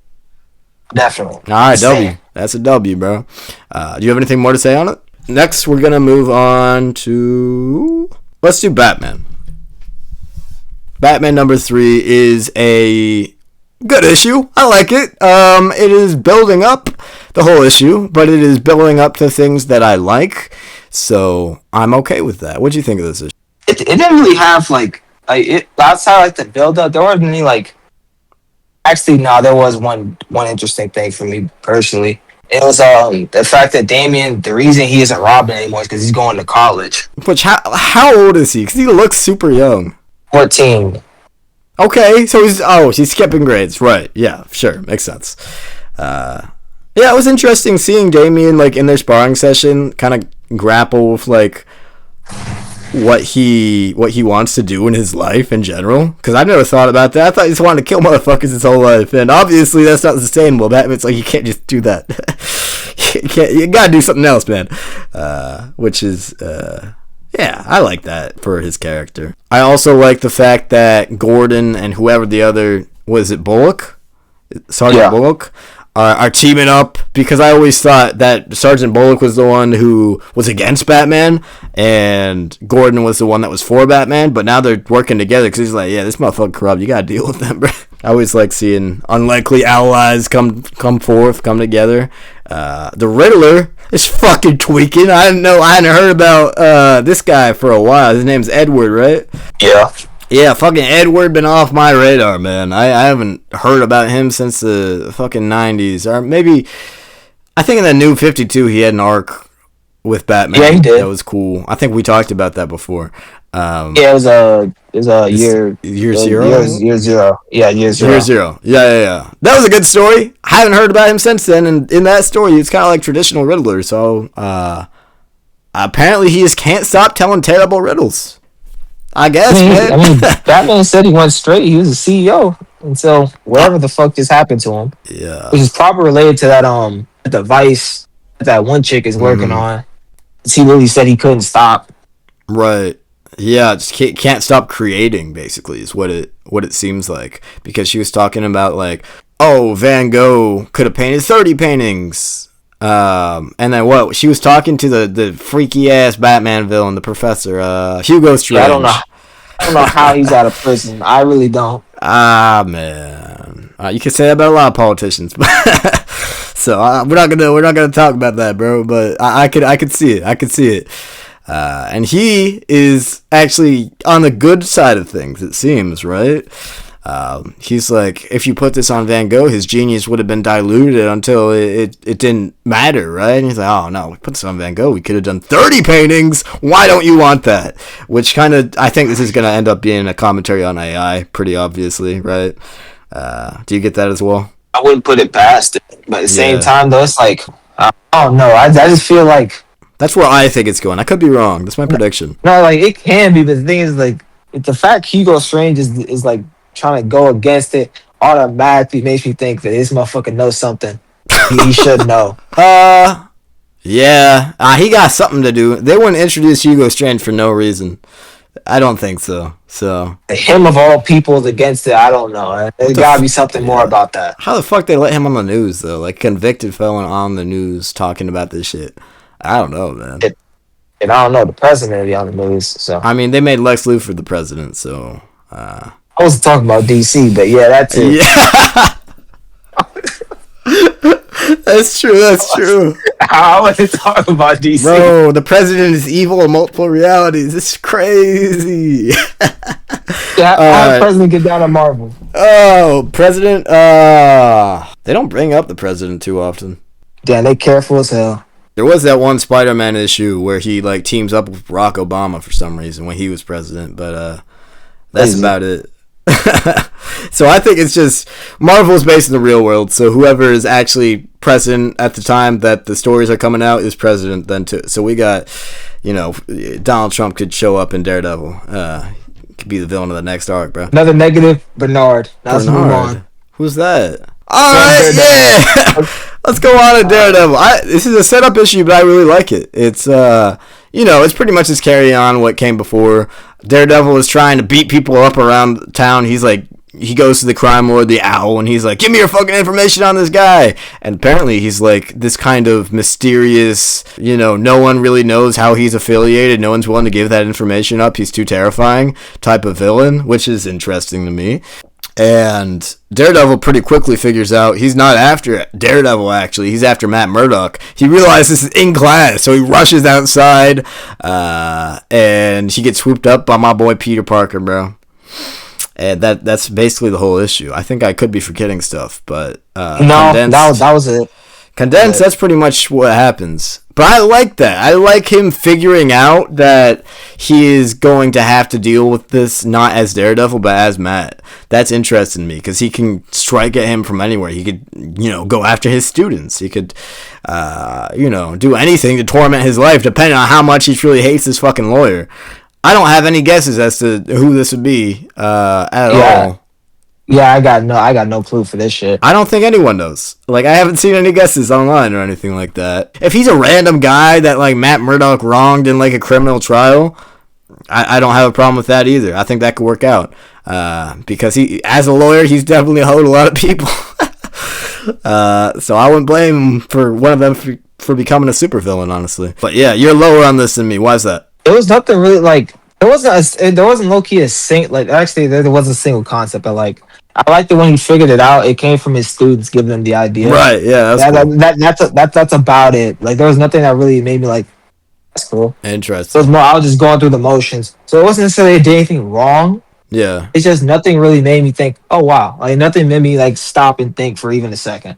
Definitely. All right, W. That's a W, bro. Do you have anything more to say on it? Next, we're going to move on to... Let's do Batman. Batman number 3 is a good issue. I like it. It is building up the whole issue, but it is building up to things that I like. So I'm okay with that. What do you think of this issue? It didn't really have like outside like the build up. There wasn't any like. Actually, no. There was one interesting thing for me personally. It was the fact that Damian, the reason he isn't Robin anymore is because he's going to college. Which how old is he? Because he looks super young. 14. Okay, so he's skipping grades, right? Yeah, sure, makes sense. Yeah, it was interesting seeing Damian like in their sparring session, kind of grapple with like what he wants to do in his life in general. Because I've never thought about that. I thought he just wanted to kill motherfuckers his whole life, and obviously that's not sustainable. It's like you can't just do that. You gotta do something else, man. Which is yeah, I like that for his character. I also like the fact that Gordon and whoever the other was, it Bullock, Sergeant Bullock, are teaming up, because I always thought that Sergeant Bullock was the one who was against Batman and Gordon was the one that was for Batman, but now they're working together because he's like, yeah, this motherfucker corrupt, you gotta deal with them, bro. I always like seeing unlikely allies come together. The Riddler is fucking tweaking. I hadn't heard about this guy for a while. His name's Edward, right? Yeah. Yeah, fucking Edward been off my radar, man. I haven't heard about him since the fucking 90s. Or maybe, I think in the New 52 he had an arc with Batman. Yeah, he did. That was cool. I think we talked about that before. Yeah, it was a year zero. Year zero. Yeah, year zero. Year zero. Yeah. That was a good story. I haven't heard about him since then, and in that story, it's kind of like traditional Riddler. So apparently, he just can't stop telling terrible riddles. I guess. I mean, Batman said he went straight. He was a CEO until whatever the fuck just happened to him. Yeah. Which is probably related to that device that one chick is working on. He really said he couldn't stop. Right. Yeah, just can't stop creating, basically, is what it seems like. Because she was talking about, like, oh, Van Gogh could have painted 30 paintings. And then what? She was talking to the freaky-ass Batman villain, the Professor, Hugo Strange. Yeah, I don't know how he's out of prison. I really don't. Man. You can say that about a lot of politicians. So we're not gonna talk about that, bro. But I could see it. And he is actually on the good side of things, it seems, right? He's like, if you put this on Van Gogh, his genius would have been diluted until it didn't matter, right? And he's like, oh no, we put this on Van Gogh, we could have done 30 paintings. Why don't you want that? Which kind of, I think this is going to end up being a commentary on AI, pretty obviously, right? Do you get that as well? I wouldn't put it past it, but at the same time, though, it's like, I don't know. I just feel like that's where I think it's going. I could be wrong. That's my prediction. No, like it can be, but the thing is, like, the fact Hugo Strange is like trying to go against it automatically makes me think that this motherfucker knows something he should know. Yeah. He got something to do. They wouldn't introduce Hugo Strange for no reason. I don't think so. So him of all people is against it. I don't know. There's gotta be something more about that. How the fuck they let him on the news though? Like convicted felon on the news talking about this shit. I don't know, man. And I don't know. The president will be on the news. So I mean, they made Lex Luthor the president. So oh I wasn't talking about DC, but yeah, that's it. Yeah. That's true. I wasn't talking about DC. Bro, the president is evil in multiple realities. It's crazy. Yeah, how the president get down to Marvel? Oh, president. They don't bring up the president too often. Damn, they careful as hell. There was that one Spider-Man issue where he like teams up with Barack Obama for some reason when he was president, but that's about it. So I think it's just Marvel's based in the real world, so whoever is actually president at the time that the stories are coming out is president then too. So we got, Donald Trump could show up in Daredevil. Could be the villain of the next arc, bro. Another negative, Bernard. Now let's move on. Who's that? Alright, yeah! Let's go on to Daredevil. This is a setup issue, but I really like it. It's it's pretty much just carrying on what came before. Daredevil is trying to beat people up around town. He goes to the crime lord, the Owl, and he's like, give me your fucking information on this guy. And apparently he's like this kind of mysterious, no one really knows how he's affiliated. No one's willing to give that information up. He's too terrifying type of villain, which is interesting to me. And Daredevil pretty quickly figures out he's not after Daredevil, actually. He's after Matt Murdock. He realizes this is in class, so he rushes outside, and he gets swooped up by my boy Peter Parker, bro. And that's basically the whole issue. I think I could be forgetting stuff, but that was it. Condensed, that's pretty much what happens. But I like that. I like him figuring out that he is going to have to deal with this not as Daredevil, but as Matt. That's interesting to me, because he can strike at him from anywhere. He could, go after his students. He could, do anything to torment his life, depending on how much he truly hates this fucking lawyer. I don't have any guesses as to who this would be at all. Yeah, I got no clue for this shit. I don't think anyone knows. Like, I haven't seen any guesses online or anything like that. If he's a random guy that, like, Matt Murdock wronged in, like, a criminal trial, I don't have a problem with that either. I think that could work out. Because he, as a lawyer, he's definitely hoed a lot of people. So I wouldn't blame him for one of them for becoming a supervillain, honestly. But yeah, you're lower on this than me. Why is that? It was nothing really, like, there wasn't low-key there was a single concept, but, like, I liked it when he figured it out. It came from his students giving him the idea. Right, yeah, that's about it. Like, there was nothing that really made me like, that's cool. Interesting. So it was more, I was just going through the motions. So it wasn't necessarily I did anything wrong. Yeah. It's just nothing really made me think, oh wow. Like, nothing made me like stop and think for even a second.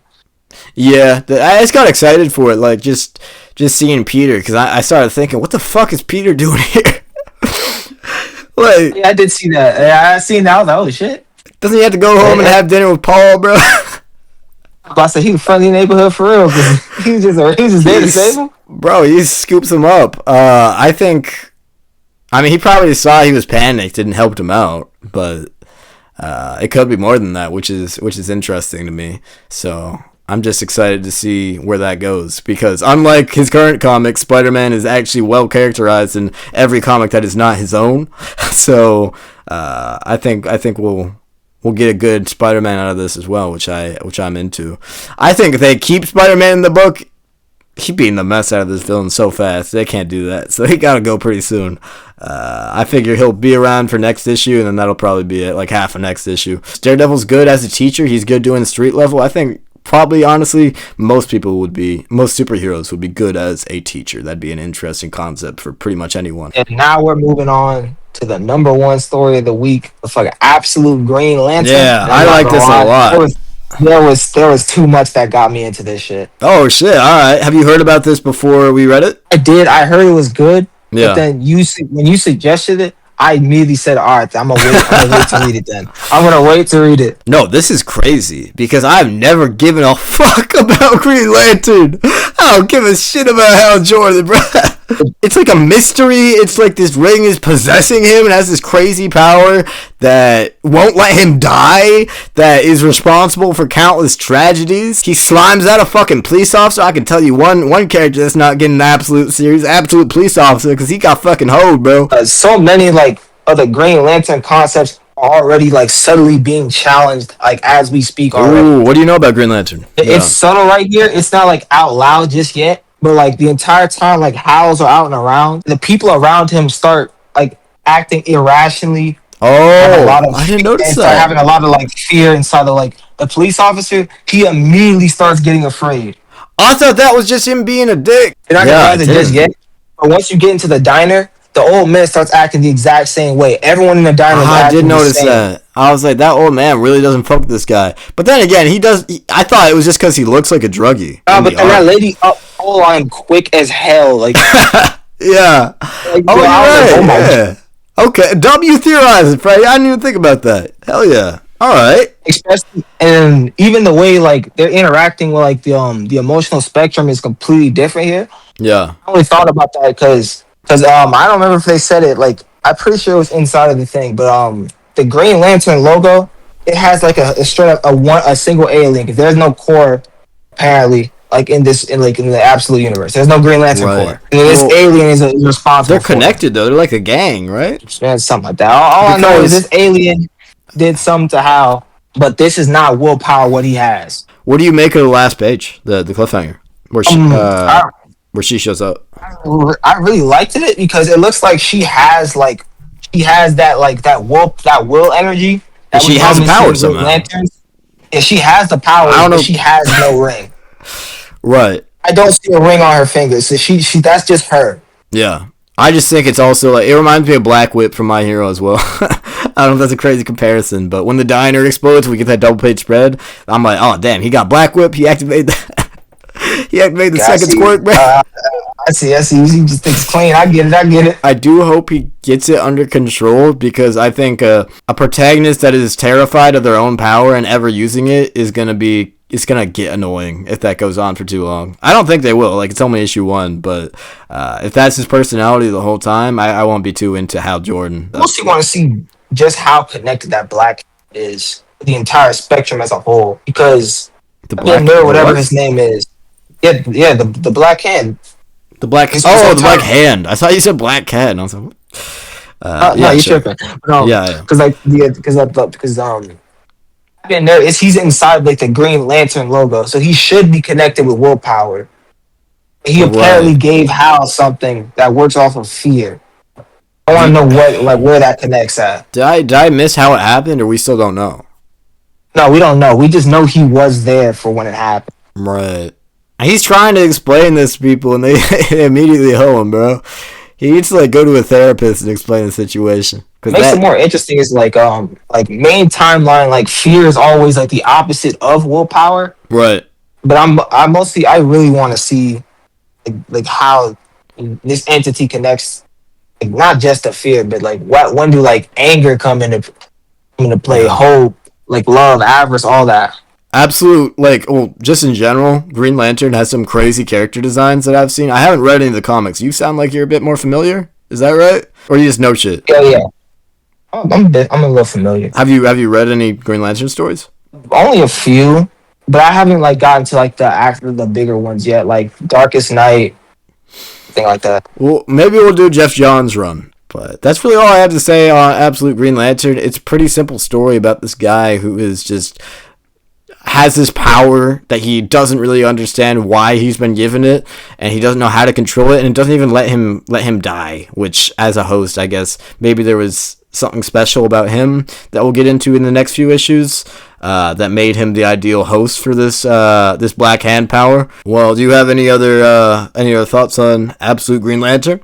Yeah, I just got excited for it, like just seeing Peter, because I started thinking, what the fuck is Peter doing here? Like, yeah, I did see that. Yeah, I seen that. I was like, holy shit. Doesn't he have to go home and have dinner with Paul, bro? I said he was friendly neighborhood for real. He was just there to save him. Bro, he scoops him up. I mean, he probably saw he was panicked and helped him out, but it could be more than that, which is interesting to me. So I'm just excited to see where that goes, because unlike his current comic, Spider-Man is actually well characterized in every comic that is not his own. So I think we'll get a good Spider-Man out of this as well, which I'm into. I think if they keep Spider-Man in the book, he's beating the mess out of this villain so fast. They can't do that, so he gotta go pretty soon. I figure he'll be around for next issue, and then that'll probably be it, like half of next issue. Daredevil's good as a teacher. He's good doing street level. I think probably, honestly, most superheroes would be good as a teacher. That'd be an interesting concept for pretty much anyone. And now we're moving on to the number one story of the week, the fucking absolute Green Lantern. Yeah, I like this a lot. There was too much that got me into this shit. Oh shit! All right, have you heard about this before we read it? I did. I heard it was good. Yeah. But then when you suggested it, I immediately said, all right, I'm gonna wait to read it then. I'm gonna wait to read it. No, this is crazy, because I've never given a fuck about Green Lantern. I don't give a shit about Hal Jordan, bro. It's like a mystery. It's like this ring is possessing him and has this crazy power that won't let him die, that is responsible for countless tragedies. He slimes out a fucking police officer. I can tell you one character that's not getting an absolute police officer, because he got fucking hoed, bro. So many like other Green Lantern concepts are already like subtly being challenged, like as we speak already. Ooh, what do you know about Green Lantern? It's subtle right here. It's not like out loud just yet. But, like, the entire time, like, howls are out and around, the people around him start, like, acting irrationally Have a Oh, lot of I didn't notice and start that. having a lot of like fear inside of like the police officer. He immediately starts getting afraid. I thought that was just him being a dick. You're not gonna Yeah, I realize it just didn't. yet, but once you get into the diner, the old man starts acting the exact same way. Everyone in the diner is I did acting the notice same. that. I was like, that old man really doesn't fuck with this guy. But then again, he does. I thought it was just because he looks like a druggie in But the then that art. lady up whole line quick as hell. Yeah. Oh, Yo, you're I was like, right. oh my god. Yeah. Okay. W theorizing, Freddie. I didn't even think about that. Hell yeah. All right. Especially and even the way like they're interacting with like the emotional spectrum is completely different here. Yeah. I only thought about that because I don't remember if they said it like I'm pretty sure it was inside of the thing, but the Green Lantern logo it has like a straight up a single alien. If there's no core apparently like in the absolute universe, there's no Green Lantern Right. core. And this Well, alien is responsible they're for it. connected though. They're like a gang, right? Yeah, something like that. All I know is Because this alien did something to Hal, but this is not willpower what he has. what do you make of the last page, the cliffhanger, I where she shows up? I really liked it because it looks like she has that like that will energy And that we she has normally see power in Green somehow. Lanterns. And she has the I powers, don't but know. she has no ring. Right. I don't see a ring on her finger, so she that's just her. Yeah. I just think it's also like it reminds me of Black Whip from My Hero as well. I don't know if that's a crazy comparison, but when the diner explodes, we get that double page spread. I'm like, oh damn, he got Black Whip. He activated that. He activated the Yeah, I second see. squirt, man. I see. You just think it's clean. I get it. I do hope he gets it under control because I think a protagonist that is terrified of their own power and ever using it is gonna be it's gonna get annoying if that goes on for too long. I don't think they will. Like it's only issue 1, but if that's his personality the whole time, I won't be too into Hal Jordan. I mostly want to see just how connected that Black is with the entire spectrum as a whole because The Ben black, Nur, whatever what? his name is. Yeah, the Black Hand. The black. His Oh, whole the black time- hand. I thought you said black cat, and I was like, what? No, Yeah, you sure. tripping. But, Yeah. because Ben Nur he's inside like the Green Lantern logo, so he should be connected with willpower. He apparently Right. gave Hal something that works off of fear. I want to know where that connects at. Did I miss how it happened, or we still don't know? No, we don't know. We just know he was there for when it happened. Right. He's trying to explain this to people, and they immediately hoe him, bro. He needs to like go to a therapist and explain the situation. What makes it more interesting is like main timeline like fear is always like the opposite of willpower. Right. But I really want to see like how this entity connects like not just to fear, but like when do like anger come into play, hope, like love, avarice, all that. Absolute, like, well, just in general, Green Lantern has some crazy character designs that I've seen. I haven't read any of the comics. You sound like you're a bit more familiar. Is that right? Or you just know shit? Yeah. I'm a little familiar. Have you read any Green Lantern stories? Only a few, but I haven't like gotten to like the bigger ones yet, like Darkest Night, thing like that. Well, maybe we'll do Jeff Johns' run. But that's really all I have to say on Absolute Green Lantern. It's a pretty simple story about this guy who is just has this power that he doesn't really understand why he's been given it, and he doesn't know how to control it, and it doesn't even let him die, which as a host, I guess maybe there was something special about him that we'll get into in the next few issues that made him the ideal host for this Black Hand power. Well, do you have any other thoughts on Absolute Green Lantern?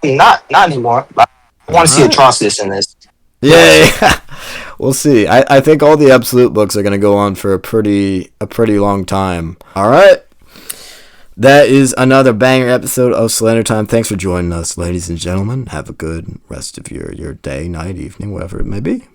Not anymore. I want to see Atrocitus in this. Yeah. We'll see. I think all the Absolute books are going to go on for a pretty long time. All right. That is another banger episode of Slandertime. Thanks for joining us, ladies and gentlemen. Have a good rest of your day, night, evening, whatever it may be.